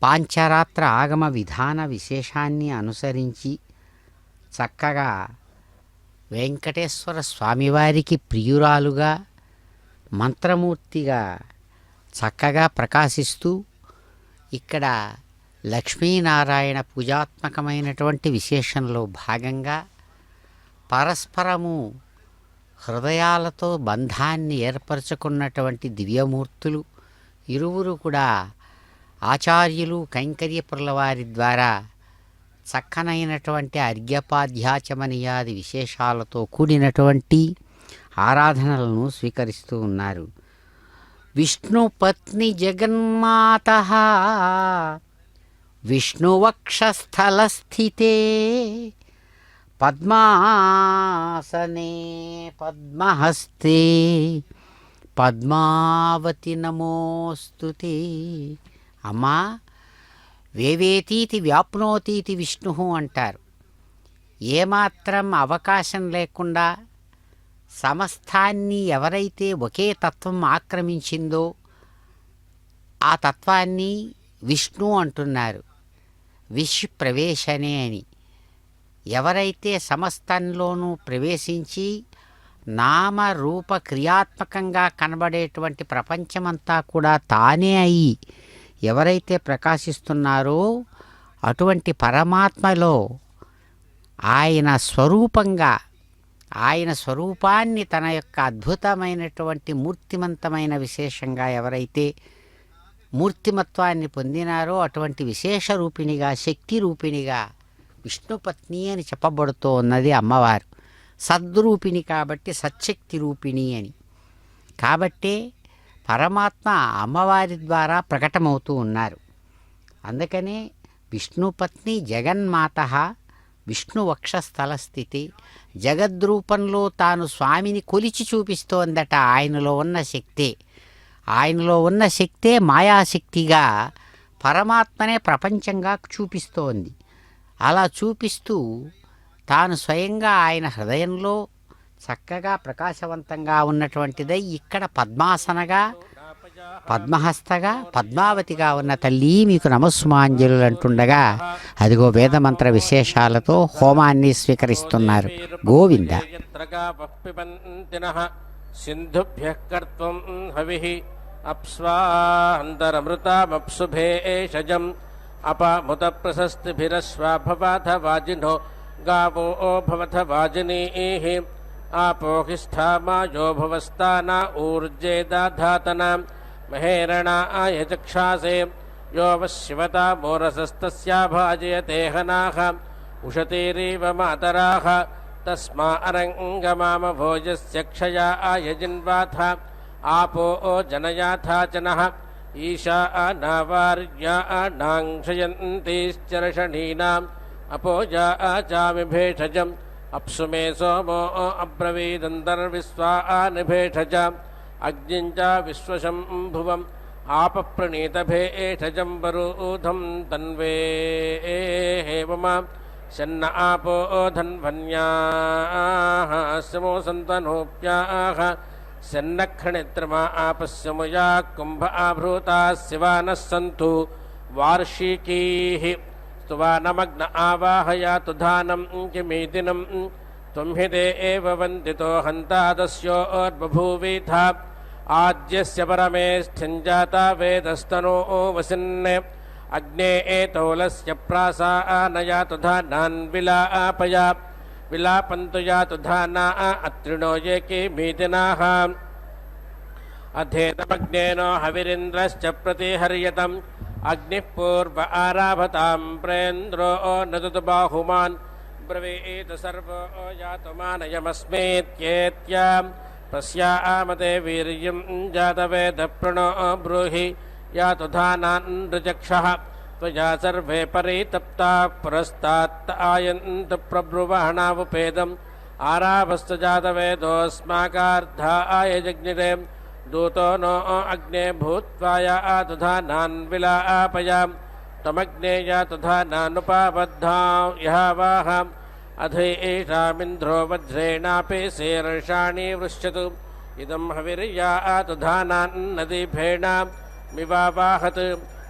పాంచరాత్ర ఆగమ విధాన విశేషాన్ని అనుసరించి చక్కగా వెంకటేశ్వర స్వామివారికి ప్రియురాలుగా మంత్రమూర్తిగా చక్కగా ప్రకాశిస్తూ ఇక్కడ లక్ష్మీనారాయణ పూజాత్మకమైనటువంటి విశేషంలో భాగంగా పరస్పరము హృదయాలతో బంధాన్ని ఏర్పరచుకున్నటువంటి దివ్యమూర్తులు ఇరువురు కూడా ఆచార్యులు కైంకర్యపురుల వారి ద్వారా చక్కనైనటువంటి అర్ఘ్యపాధ్యాచమనీయాది విశేషాలతో కూడినటువంటి ఆరాధనలను స్వీకరిస్తూ ఉన్నారు. విష్ణుపత్ని జగన్మాతః విష్ణువక్షస్థలస్థితే పద్మాసనే పద్మహస్తే పద్మావతి నమోస్తుతే. అమ్మా, వేవేతీతి వ్యాప్నోతీతి విష్ణు అంటారు. ఏమాత్రం అవకాశం లేకుండా సమస్తాన్ని ఎవరైతే ఒకే తత్వం ఆక్రమించిందో ఆ తత్వాన్ని విష్ణు అంటున్నారు. విష్ ప్రవేశనే అని ఎవరైతే సమస్తంలోనూ ప్రవేశించి నామరూప క్రియాత్మకంగా కనబడేటువంటి ప్రపంచమంతా కూడా తానే అయి ఎవరైతే ప్రకాశిస్తున్నారో అటువంటి పరమాత్మలో ఆయన స్వరూపంగా ఆయన స్వరూపాన్ని తన యొక్క అద్భుతమైనటువంటి మూర్తిమంతమైన విశేషంగా ఎవరైతే మూర్తిమత్వాన్ని పొందినారో అటువంటి విశేష రూపిణిగా శక్తి రూపిణిగా విష్ణుపత్ని అని చెప్పబడుతూ ఉన్నది అమ్మవారు. సద్రూపిణి కాబట్టి సచ్చక్తి రూపిణి అని. కాబట్టే పరమాత్మ అమ్మవారి ద్వారా ప్రకటమవుతూ ఉన్నారు. అందుకనే విష్ణుపత్ని జగన్మాత విష్ణువక్షస్థల స్థితి జగద్రూపంలో తాను స్వామిని కొలిచి చూపిస్తోందట. ఆయనలో ఉన్న శక్తే మాయాశక్తిగా పరమాత్మనే ప్రపంచంగా చూపిస్తోంది. అలా చూపిస్తూ తాను స్వయంగా ఆయన హృదయంలో చక్కగా ప్రకాశవంతంగా ఉన్నటువంటిదై ఇక్కడ పద్మాసనగా పద్మహస్తగా పద్మావతిగా ఉన్న తల్లి మీకు నమస్సుమాంజలు అంటుండగా అదిగో వేదమంత్ర విశేషాలతో హోమాన్ని స్వీకరిస్తున్నారు. గోవింద. సింధుభ్యః కర్త్వం హవిః అప్స్వాంతరమృతామప్సుభేషజం అపముత ప్రశస్తిభిరశ్వాభవాథ వాజినో గావో భవథ వాజినీః ఆపోహిష్ఠామాయో భవస్తానా ఊర్జేదాధాతనా మహేరణాయ చక్షాసే యో వశివతా మోరసస్తస్యా భాజయతే హనాః ఉషతీరీవ మాతరాః తస్మా అరంగమామ భోజస్య క్షయాయ జిన్వాథ ఆపో జనయాథాచనః ఈశానావార్యానాం క్షయంతిశ్చర్షణీనాం అపోజాచామి భేషజం అప్సు మే సోమో అబ్రవీదంతర్విశ్వాని భేషజ అగ్నిం చ విశ్వశంభువం ఆపప్రణీతభేషజం వరూధం తన్వే హేమమ శన్న ఆపో ధన్వన్యాః సమోసంతనోప్యాః శన్నక్షణిత్రమా ఆపస్యముయా కుంభ ఆభృతాः శివానः సంతు వార్షికీః స్తువానమగ్న ఆవాహయాతు ధానం కిమీదినం త్వం హి దేవ వందితో హంతాదస్యోద్బభూవీథ ఆద్యస్య పరమేష్ఠ్యం జాతా వేదస్తనో వసిన్నే అగ్నే ఏతౌలస్య ప్రాసానయాతు ధానాన్ విలాపయా విలాపంతు యాతు ధానా అత్రిణో ఏకే మీదినాః అధేతమగ్నేనో హవిరింద్రశ్చ ప్రతిహర్యతం అగ్నిః పూర్వ ఆరాభతాం ప్రేంద్రో నదతు బాహుమాన్ బ్రవీతు సర్వో యాతు మానయమస్మేత్యేత్యా తస్యామతే వీర్యం జాతవేద ప్రణో బ్రూహి యాతు ధానాన్ రుచక్షః త్వయా సర్వే పరితప్తా పురస్తాత్ ఆయంతు ప్రబ్రువహణావుపేదం ఆరాభస్తు జాతవేదోస్మాకార్ధాయ జజ్ఞిరే దూతో నో అగ్నే భూత్వా యాతు ధానాన్ విలాపయాం తమగ్నే యాతు ధానానుపాబద్ధాం యహావాహ అధేషామింద్రో వజ్రేణాపి శీర్షాణి వృష్యతు ఇదం హవిర్యాతు ధానాన్ నదీభేణ మివావాహత్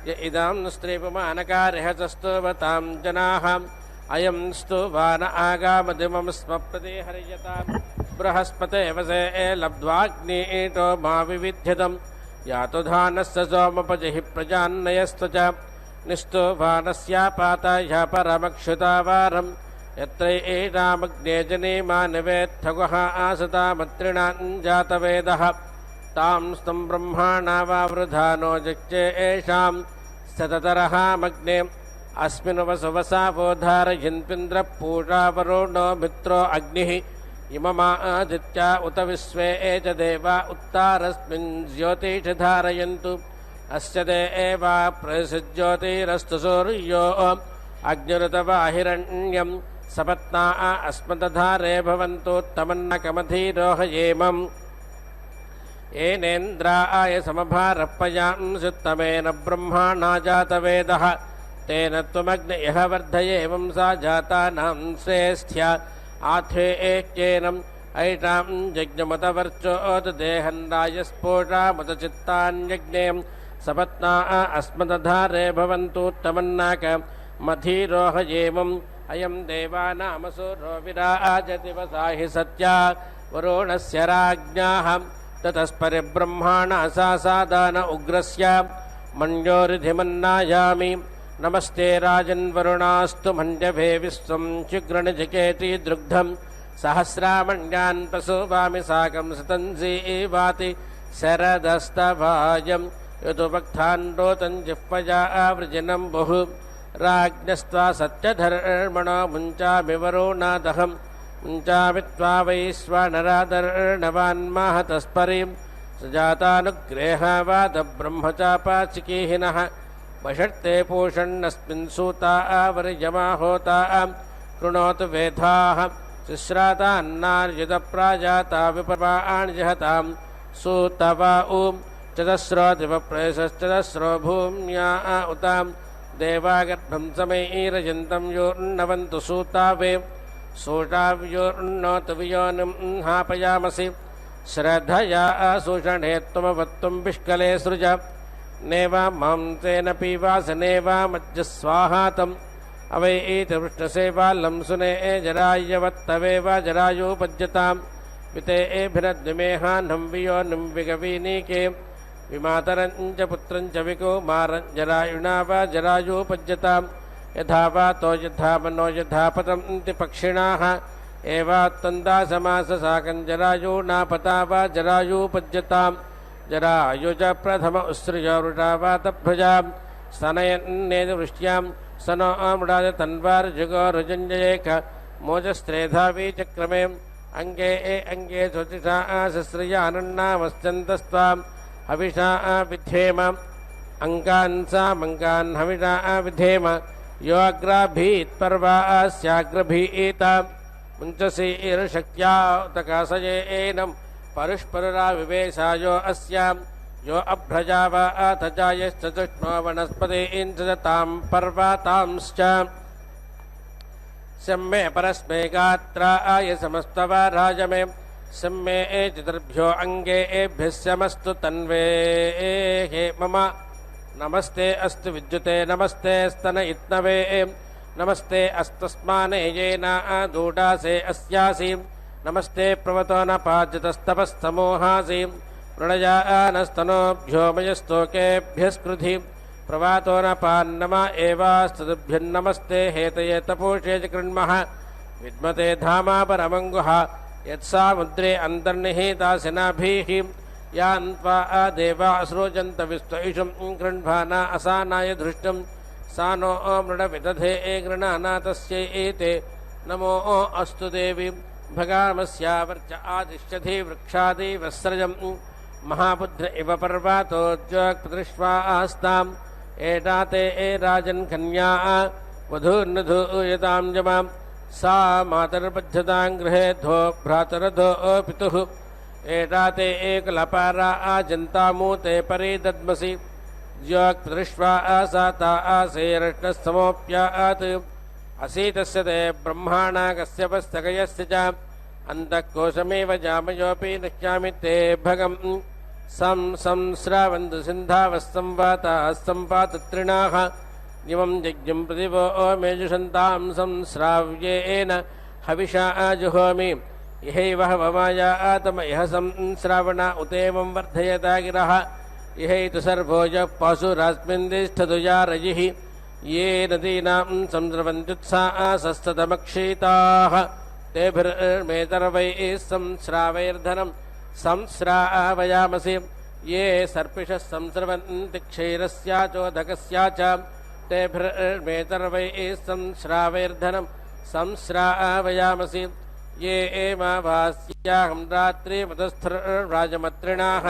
య ఇదం స్త్రీపుమానకార్యస్తవతాం జనాః అయం స్తువాన ఆగామదిమం స్మ ప్రతిహర్యతాం బృహస్పతే వసే లబ్ధ్వాగ్నితో మా వివిధ్యతం యాతు ధానస్య సోమపజహి ప్రజాన్నయస్తు చ నిస్తువానస్యాపాతాయ పరమక్షుతావారం యత్ర ఏషామగ్నే జనేమా నివేత్తగుః ఆసతామత్రిణాం జాతవేదః తాం స్తం బ్రహ్మాణా వావృధానో జక్చే ఏషాం శతతరహామగ్నే అస్మిన్ వసువసావోధారయన్పింద్ర పూషావరుణో మిత్రో అగ్నిః ఇమమాదిత్యా ఉత విశ్వే చ దేవా ఉత్తారస్మిన్ జ్యోతిషి ధారయంతు అస్య దేవా ప్రసిజ్యోతిరస్తు సూర్యో అగ్నిరుతవాహిరణ్యం సపత్నా అస్మదధారే భవంతోత్తమన్నకమధీరోహయేమం ఏనేంద్రాయ సమభారప్పయాంసుత్తమేన బ్రహ్మాణా జాతవేదః తేన త్వమగ్న ఇహ వర్ధయేవం సా జాతానాం శ్రేష్ఠ్య ఆథేక్యేనం ఐషాం యజ్ఞమతవర్చోత్ దేహన్నాయస్ఫోషామత చిత్తాన్యజ్ఞేయం సపత్నా అస్మదధారే భవంతోత్తమన్నాక మధీరోహయేమం अयं देवानामसूरो विराजति वसाहि सत्या वरुणस्य राज्ञाः ततस्परिब्रह्माणा सा सादान उग्रस्य मन्योरिधिमन्नायामि नमस्ते राजन्वरुणास्तु मण्डभे विश्वं शीघ्रनिजकेति दृग्धं सहस्रामण्यान् प्रसूवामि साकं सतंसीवाति शरदस्तभायं यदुभक्ताण्डोतं जिह्वया आवृजिनं बहु राज्ञस्त्वा सत्यधर्मणो मुञ्चामि वरुणादहं मुञ्चामि त्वा वैश्वानरादर्णवान्माहतस्परिं सुजातानुग्रेहवादब्रह्मचापाचिकीहिनः वषट्ते पूषण्णस्मिन् सूता आवर्यमा होता कृणोतु वेधाः शुश्रातान्नार्युतप्राजाता विपर्वाणिजहतां सूतवा ऊं चतस्रो दिवप्रेषश्चतस्रो भूम्या उतां देवागर्भं समैरजन्तं योर्नवन्तु सूतावे सूटाव्योर्नोतु वियोनिं हापयामसि श्रद्धया सूषणे त्वमवत्त्वं पिष्कले सृज नेवा मां तेन पीवासनेवा मज्जस्वाहातम् अवैति वृष्णसेवालं सुने जरायवत्तवेव जरायोपज्यतां विते एभिरद्विमेहान्नं वियोनिं विगवीनीके विमातरञ्च पुत्रञ्च विकुमारं जरायुणा वा जरायोपज्यतां यथा वातो यथा मनो यथा पतन्ति पक्षिणाः एवात्तन्दासमाससाकं जरायुणा पता वा जरायोपज्यतां जरायुज प्रथम उत्सृजवृषा वातभ्रजां स्तनयन्नेदवृष्ट्यां स नो मृडाद तन्वार्जुगोरुजञ्जयेक मोजस्त्रेधावी चक्रमे अङ्गे अङ्गे ज्योतिषा शस्त्रयानन्नामश्चन्दस्त्वां हविषा विधेम अङ्कान् सामङ्कान् हविषा विधेम यो अग्राभीत्पर्वास्याग्रभीता मुञ्चसीर्शक्त्या तकासयेनं परुष्परुराविवेशायो अस्यां यो अभ्रजावा अथजायश्चतुष्णो वनस्पतींसतां पर्वतांश्च सम्मे परस्मै गात्राय समस्तवा राजमे सम्मे चतुर्भ्यो अङ्गे एभ्यः समस्तु तन्वे हे मम नमस्ते अस्तु विद्युते नमस्ते स्तन इत्नवे नमस्ते अस्तस्माने येन दूढासे अस्यासि नमस्ते प्रवतो न पाज्यतस्तपस्तमोहासि प्रणयानस्तनोभ्यो मयस्तोकेभ्यस्कृधि प्रवातो न पान्नमा एवास्तुभ्यन्नमस्ते हेतये तपोषे च कृण्मः विद्मते धामा परमङ्गुः यत्सामुद्रे अन्तर्निहितासिनाभिः यान्त्वा देवा असृजन्त विश्वैषं कृण्भाना असानाय धृष्टं सा नो मृडविदधे गृणाना तस्यै एते नमो अस्तु देवी भगामस्यावर्च आदिश्यधि वृक्षादिवस्रजं महापुत्र इव पर्वातोज्योक्पदृश्वास्ताम् एताते राजन् कन्या वधूर्नधूयतां जमां सा मातर्बध्यतां गृहेद्धो भ्रातरधो पितुः एताते एकलपारा आजन्तामूते परिदद्मसि ज्योक्पदृश्वा आसाता आसेरष्टस्तमोऽप्यात् असीतस्य ते ब्रह्माणा कस्यपस्तकयस्य च अन्तःकोशमेव जामयोऽपि नश्यामि ते भगं संस्रावन्तु सिन्धावस्संवाताः सम्पातत्रिणाः इमं यज्ञं प्रतिवो मेजुषन्तां संस्राव्येन हविषा आजुहोमि इहैव हवमायातम इह संस्रावणा उतेमं वर्धयता गिरः इहैतु सर्वो यः पशुरास्मिन् तिष्ठतु यारयिः ये नदीनां संस्रवन्त्युत्साहसस्तमक्षीताः तेभिर्मेतर्वैः संस्रावैर्धनं संस्रावयामसि ये सर्पिषः संस्रवन्ति क्षीरस्याचोदकस्या च तेभिर्मेतर्वैः संस्रावैर्धनं संस्रावयामसि ये एमाभास्याहं रात्रिमतस्थराजमत्रिणाः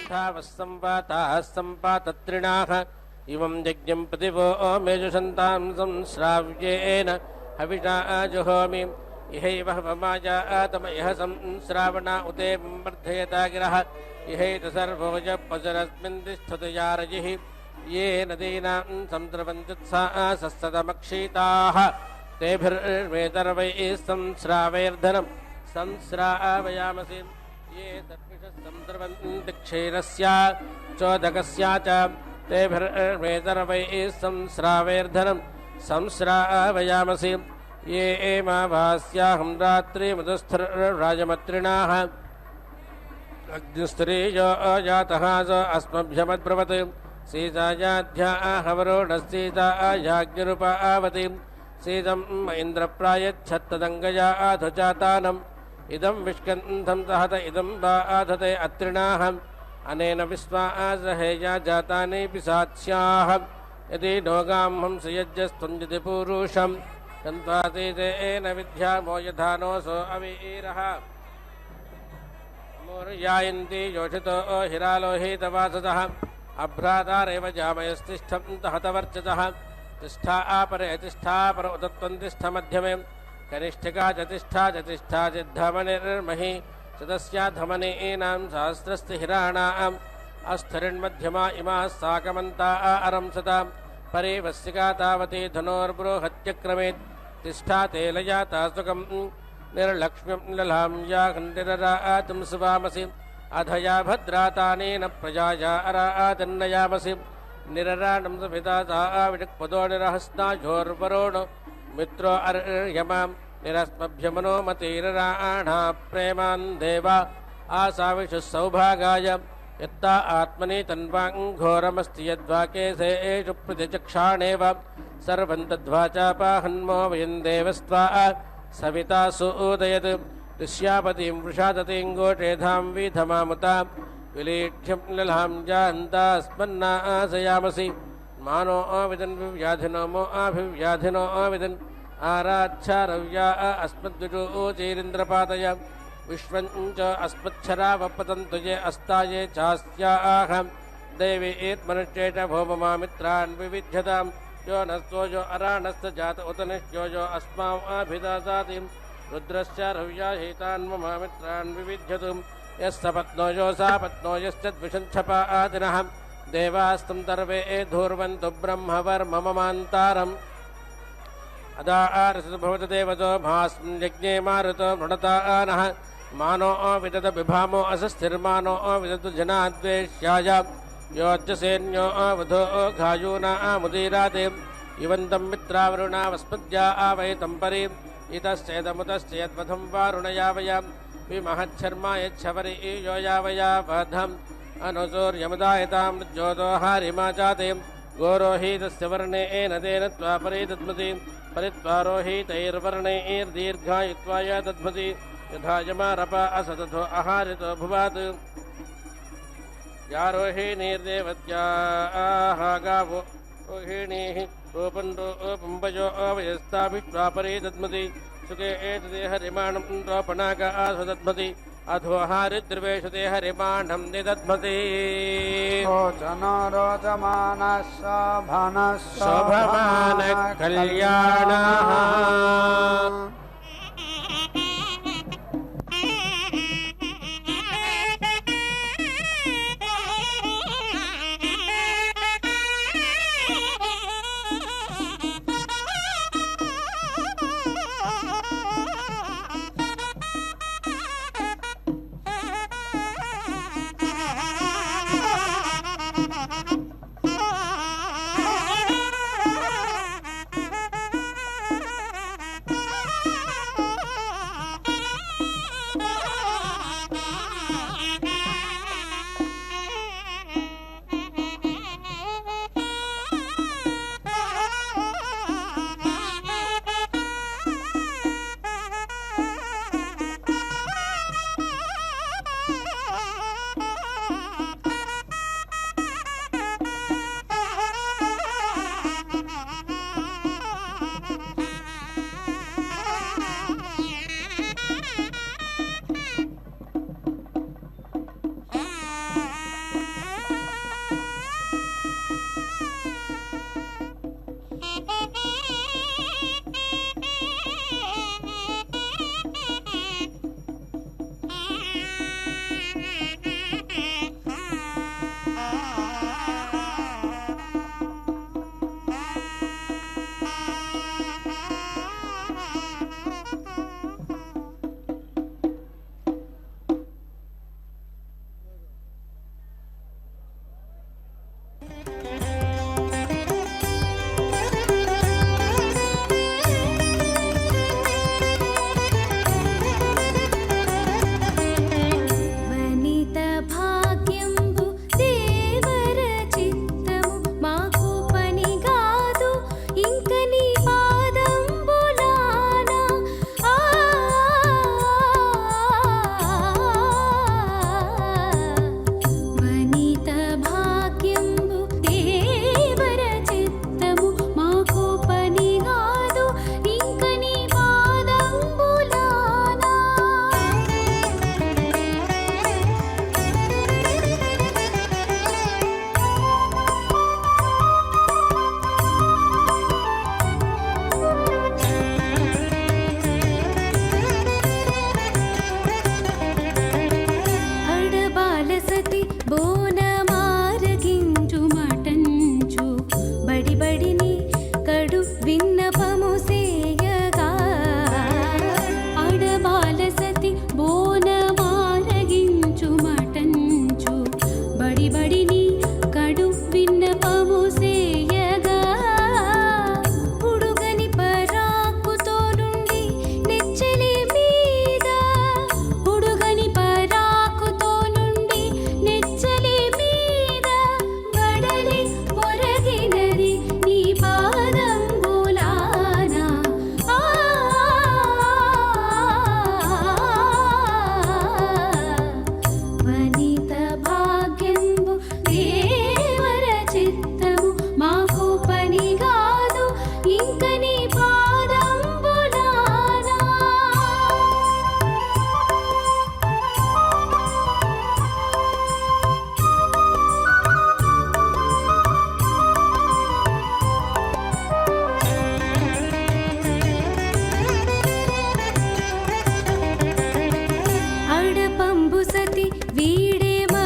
गन्धावः सम्पाताः सम्पातत्रिणाः इवं यज्ञं प्रतिवो मेजुषन्तां संश्राव्येन हविषा जुहोमि इहैव हवमाजातम इह संश्रावणा उते वर्धयता गिरः इहैत सर्वोज पशरस्मिन् तिष्ठतु यारजिः ये नदीनां समुद्रवन्तुत्साहसस्तमक्षीताः तेभिर्वेतर्वैः संश्रावैर्धनं संश्रावयामसि ये सर्पिषः समुद्रवन्ति क्षीरस्य चोदकस्य च तेभिर्वेतर्वैः संश्रावैर्धनं संश्रावयामसि ये एमावास्याहं रात्रिमुदस्थराजमत्रिणाः अग्निस्त्रीयो जातः स अस्मभ्यमद्ब्रवत् सीतायाध्याहवरोढस्सीतायाज्ञरुपावति सीतं इन्द्रप्रायच्छत्तदङ्गया आधुजातानम् इदं विष्कन्धं सहत इदं बाधते अत्रिणाः अनेन विश्वासहेया जातानि पिशाच्याः यदि नोगां हंसयज्ञस्त्वं यदि पूरुषं तन्त्वातीतेन विद्यामो यधानोऽसो अवीरः मूर्यायन्ति योषितो हिरालोहितवासतः अभ्रातारेव जामयस्तिष्ठं हतवर्चतः तिष्ठा आपरे तिष्ठा पर उतत्वं तिष्ठ मध्यमे कनिष्ठिका च तिष्ठा चिद्धमनिर्महि सदस्या धमनीनां सहस्रस्य हिराणाम् अस्थरिण्मध्यमा इमाः साकमन्ता अरंसता परिवस्सिका तावती धनोर्बृहत्यक्रमेत् तिष्ठा तेलयाता सुखं निर्लक्ष्म्यं ललां या खण्डिररातुं सुवामसि अधया भद्रातानेन प्रजाया अरातन्नयामसि निरराणं सविता सा विषक्पदो निरहस्ताजोर्वरोण मित्रो अर्यमां निरस्मभ्यमनोमतिरराणा प्रेमान् देवा आसाविषुः सौभागाय यत्ता आत्मनि तन्वाङ्घोरमस्ति यद्वाकेशेषु प्रतिचक्षाणेव सर्वं तद्वाचापाहन्मो वयं देवस्त्वा सविता सूदयत् ऋष्यापतिं वृषादतिं गोषेधां वीधमामुतां विलीढ्यं ललां जान्तास्मन्नाशयामसि मानो विदन् विव्याधिनो मो अभिव्याधिनो विदन् आराच्छारव्या अस्मद्विजोचीरिन्द्रपातय विश्वञ्च अस्मच्छरावपतन्तु ये अस्ताये चास्याः देवी एत्मनुष्येष भौममामित्रान् विविध्यतां यो नस्तो यो अराणस्त जात उत निश्यो यो अस्माभिदासातिं रुद्रस्य रव्या हेतान् ममामित्रान् विविध्यतुं यस्सपत्नो यो सापत्नो यश्चद्विषञ्छपादिनः देवास्तं सर्वे धूर्वन्तु ब्रह्मवर्मममान्तारम् अदा आरसतु भवतु देवतो भास्मिन् यज्ञे मारुतो मृणतानः मानो विदत बिभामो असस्थिर्मानो विदतु जनाद्वेष्याय योच्चसेन्यो वधो घायूना मुदीराते इवन्तं मित्रावरुणावस्मद्या आवैतं परि इतश्चेदमुतश्चेद्वधं वारुणयावया विमहच्छर्मा यच्छवरि यो यावया वधम् अनुसूर्यमुदायतां ज्योतो हारिमा जाते गोरोहितस्य वर्णेन तेन त्वा परिदध्मति परित्वारोहितैर्वर्णैर्दीर्घायुत्वाय दध्मति यथा यमारपा असदथो आहारितो भुवात् या रोहिणीर्देवत्याः गावो रोहिणीः रूपञ्जो अवयस्ताभित्वा परिदध्मति सुखे एतदे हरिमाणं रोपणाका आसदध्मति अधो हारिद्रवेषु ते हरिमाणं निदध्मति रोचनो रोचमानः शोभमानः कल्याणः సతి వీడేమవతరింపు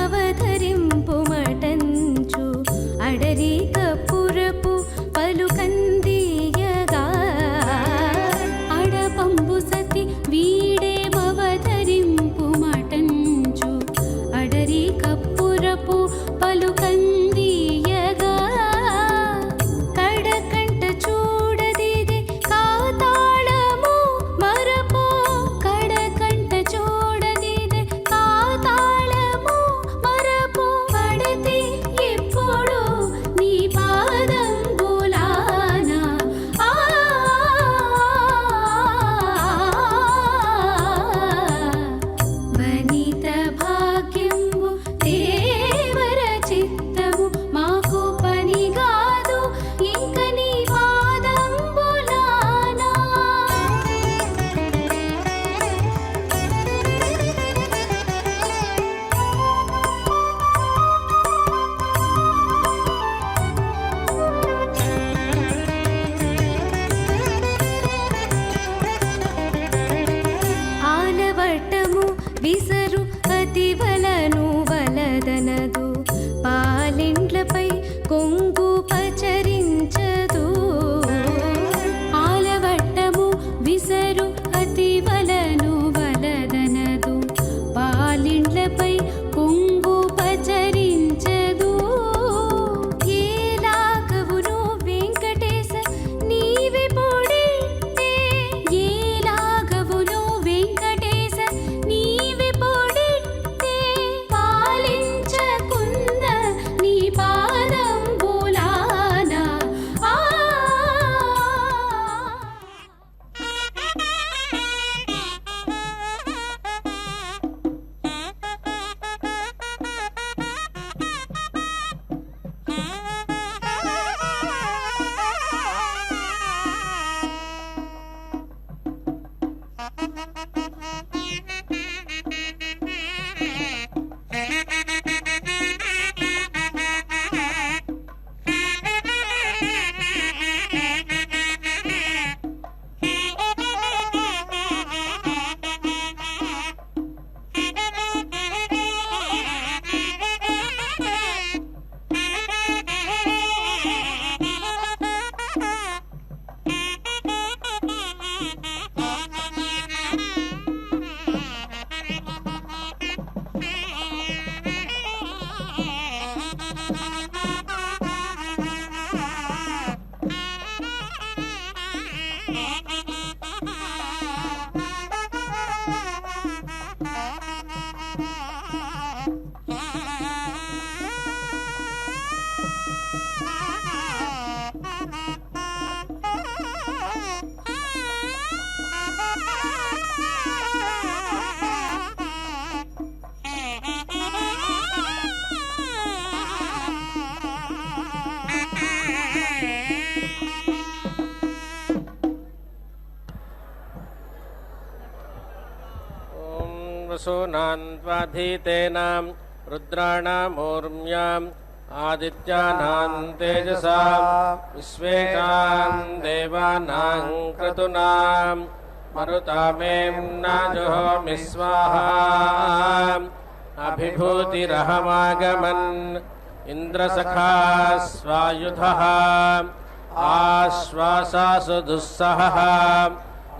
మటంచు అడరి కప్పురపు పలుకందియగా అడపంబు సతి వీడేమవతరింపు మటంచు అడరి కప్పురపు పలుకందియగా కడకంట చూడదిది కాతాళము మరపో కడకంట చూడదిది కాతాళము మరపో పడతి ఎప్పుడు నీ పాదంబులాన వనిత భాగ్యంబు దేవర చిత్తము మాకు పనిగాదు ఇంక నీ పాదంబులానా ఆలవట్టము విసరు అతివలను వలదనదు పాలిండ్లపై కొంగు పచరించదు ఆలవట్టము విసరు అతివలను వలదనదు పాలిండ్లపై కొంగు పచరించదు ఏలాగవును వెంకటేశ నీవే పొడితే ఏలాగవును వెంకటేశ నీవే పొడితే పాలించకున్న నీ పాదంబులాన ॐ वसूनान्त्वाधीतेनां रुद्राणामूर्म्याम् आदित्यानां तेजसां विश्वेशां देवानां क्रतूनां मरुतामेम्नाजुहोमि स्वाहा अभिभूतिरहमागमन् इन्द्रसखा स्वायुधः आश्वासासु दुःसहः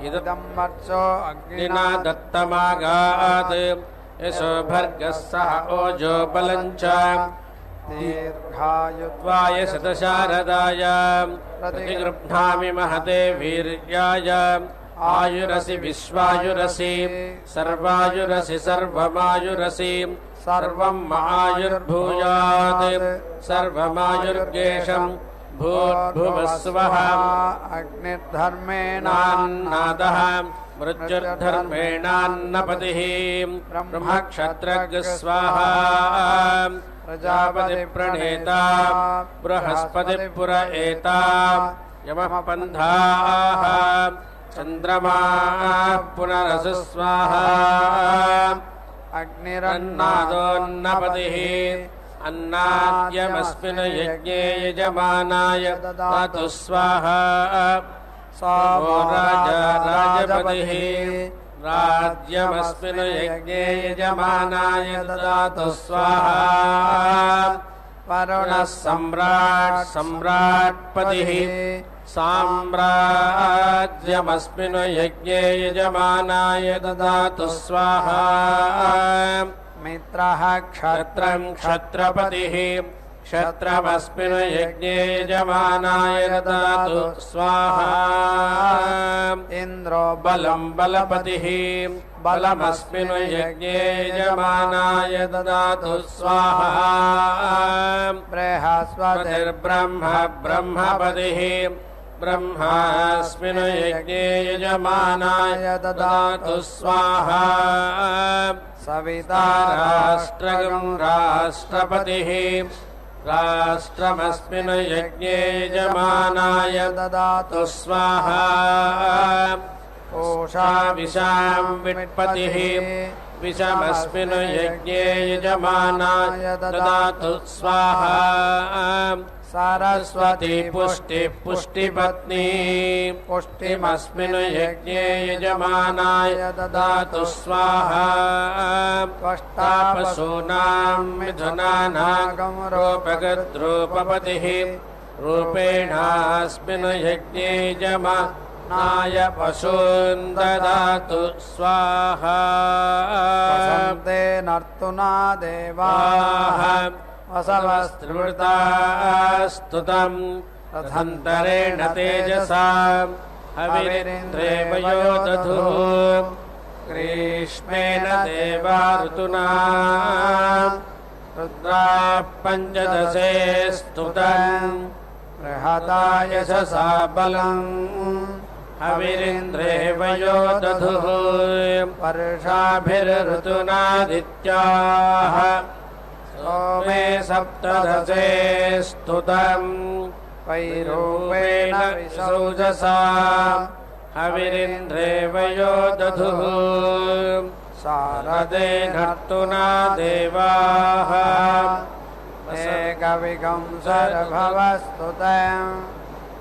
इदं मत्सो अग्निना दत्तमागात् यशो भर्गः सह ओजो बलं च दीर्घायुत्वाय त्वाय शतशारदाय प्रतिगृह्णामि महते वीर्याय आयुरसि विश्वायुरसि सर्वायुरसि सर्वमायुरसि सर्वं आयुर्भूयात् सर्वमायुर्गेशम् भूर्भुवस्वः अग्निर्धर्मेणान्नादः मृत्युर्धर्मेणान्नपतिः ब्रह्मक्षत्रज्ञ स्वाहा प्रजापतिप्रणेता बृहस्पतिपुर एता यमः पन्थाः चन्द्रमाः पुनरसु स्वाहा अग्निरन्नादोन्नपतिः अन्नाद्यमस्मिन् यज्ञे यजमानाय ददातु स्वाहा सोमो राजा राजपतिः राज्यमस्मिन् यज्ञे यजमानाय ददातु स्वाहा वरुणः सम्राट् सम्राट्पतिः साम्राज्यमस्मिन् यज्ञे यजमानाय ददातु स्वाहा मित्रः क्षत्रं क्षत्रपतिः क्षत्रमस्मिन् यज्ञे यजमानाय ददातु स्वाहा इन्द्रो बलं बलपतिः बलमस्मिन् यज्ञे यजमानाय ददातु स्वाहा बृहस्पतिर्ब्रह्म ब्रह्मपतिः ब्रह्मास्मिन् यज्ञे यजमानाय ददातु स्वाहा सविता राष्ट्रं राष्ट्रपतिः राष्ट्रमस्मिन् यज्ञे यजमानाय ददातु स्वाहा पूषा विशां विट्पतिः विषमस्मिन् यज्ञे यजमानाय ददातु स्वाहा सरस्वती पुष्टिः पुष्टिपत्नी पुष्टिमस्मिन् यज्ञे यजमानाय ददातु स्वाहा पशूनां मिथुनानां रूपगद्रूपपतिः रूपेणास्मिन् यज्ञे यजमानाय पशून् ददातु स्वाहा वसन्ते नर्तुना देवाः वसवस्त्रिवृतास्तुतं रथन्तरेण तेजसा हविरिन्द्रेव यो दधुः ग्रीष्मेण देवा ऋतुना रुद्राः पञ्चदशे स्तुतं बृहता यशसा बलम् हविरिन्द्रेव यो दधुः वर्षाभिर्ऋतुनादित्याः सोमे सप्तदशे स्तुतं वैरूपेण विसौजसा हविरिन्द्रेव यो दधुः शारदे नर्तुना देवाः एकविगं सर्वस्तुतं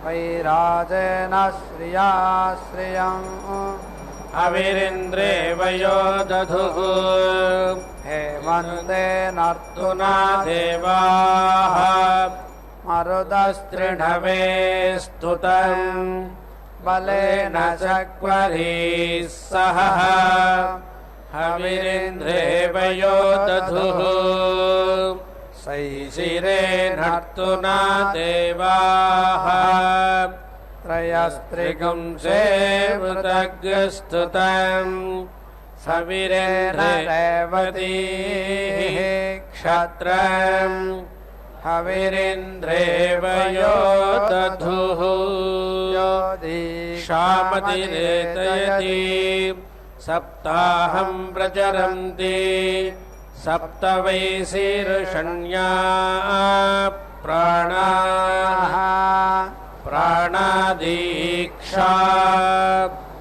वैराजेन श्रिया श्रियम् हविरिन्द्रेव यो दधुः हेमन्ते नर्तुना तुना देवाः मरुदस्त्रिणवे तृणवे स्तुतं बलेन चक्वरीः सह हविरिन्द्रेव यो दधुः शैशिरे नर्तुना देवाः त्रयस्त्रिगुंसे त्रयस्त्रिगुंसेवृतग्स्तुतं सविरेन्द्रेवतीः क्षत्रं हविरिन्द्रेव यो दधुः क्षामतिरेतयति सप्ताहं प्रचरन्ति सप्त वै शीर्षण्या प्राणाः प्राणादीक्षा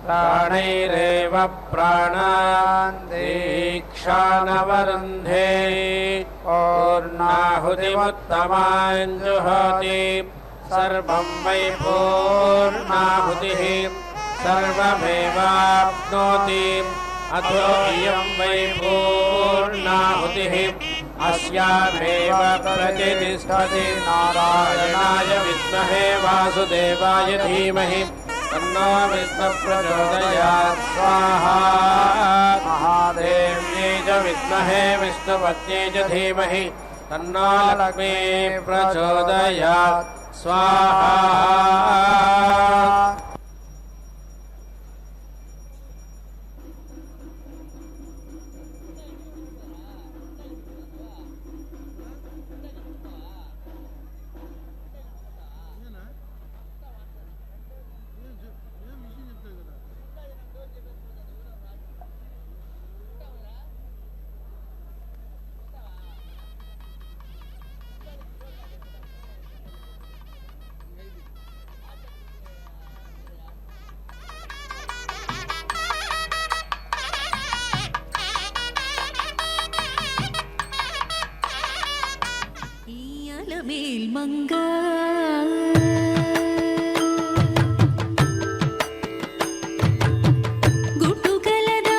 प्राणैरेव प्राणान् दीक्षानवरुन्धे पूर्णाहुतिमुत्तमां जुहोति सर्वं वै पूर्णाहुतिः सर्वमेवाप्नोति अथो इयं वै पूर्णाहुतिः अस्यामेव प्रतिष्ठति नारायणाय विद्महे वासुदेवाय धीमहि तन्नो विष्णुः प्रचोदयात् स्वाहा महादेव्यै च विद्महे विष्णुपत्न्यै च धीमहि तन्नो लक्ष्मी प्रचोदयात् स्वाहा மேல் மங்கா గుట్టుకలరా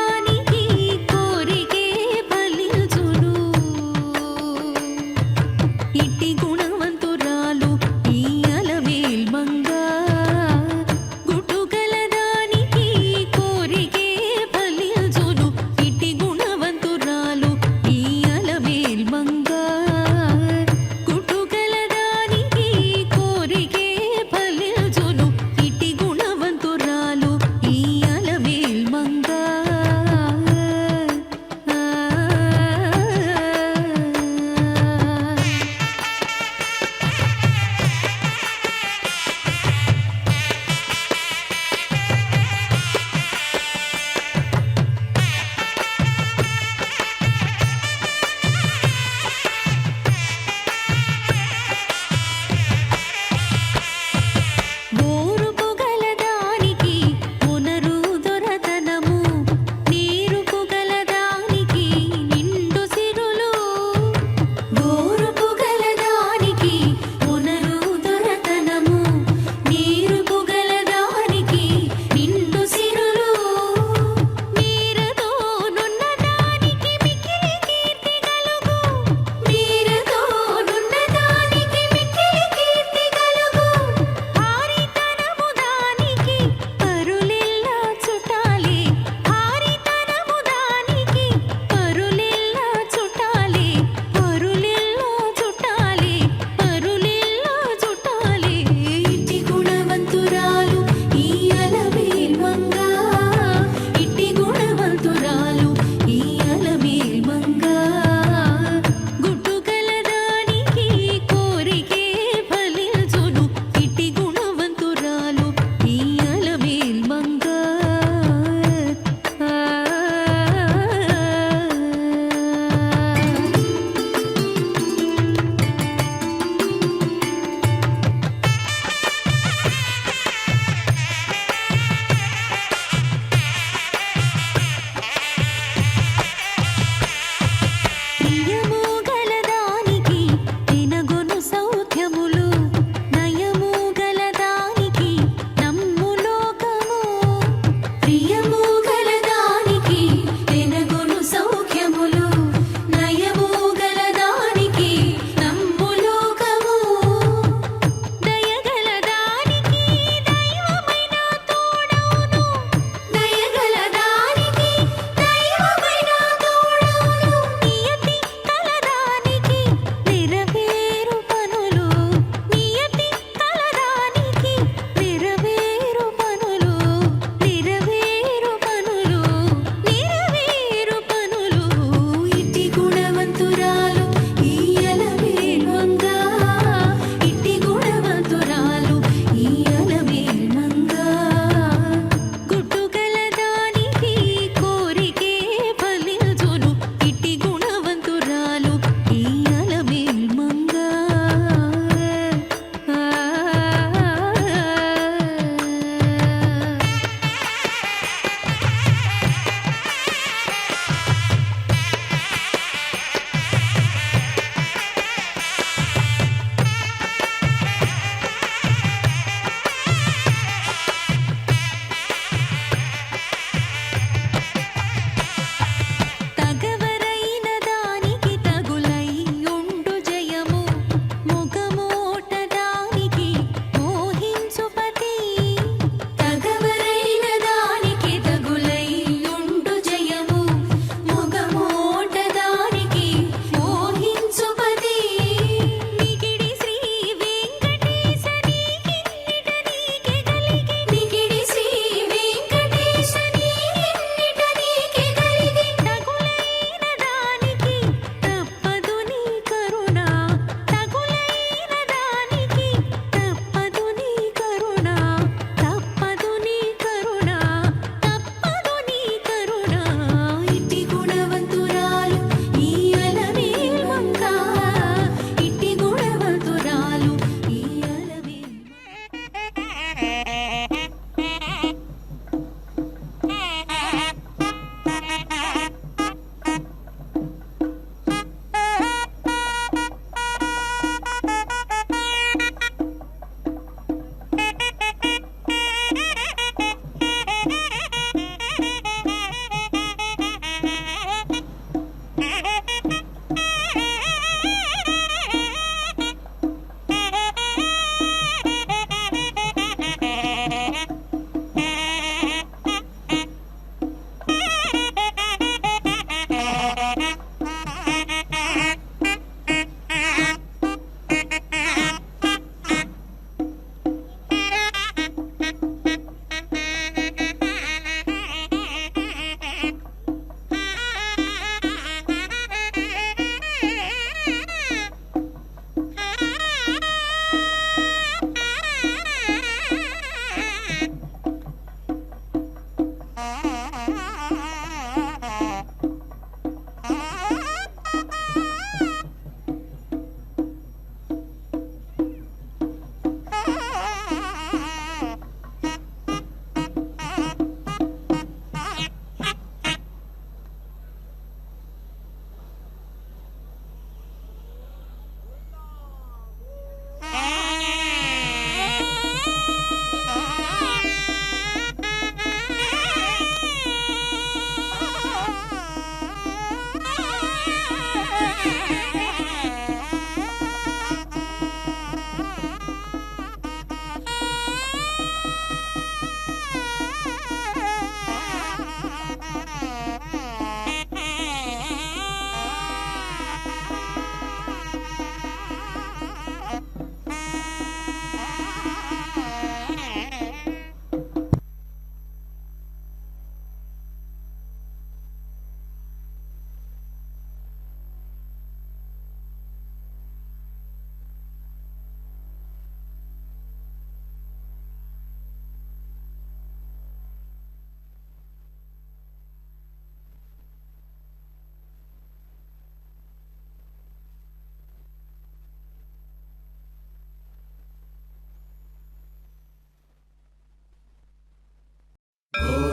గోవింద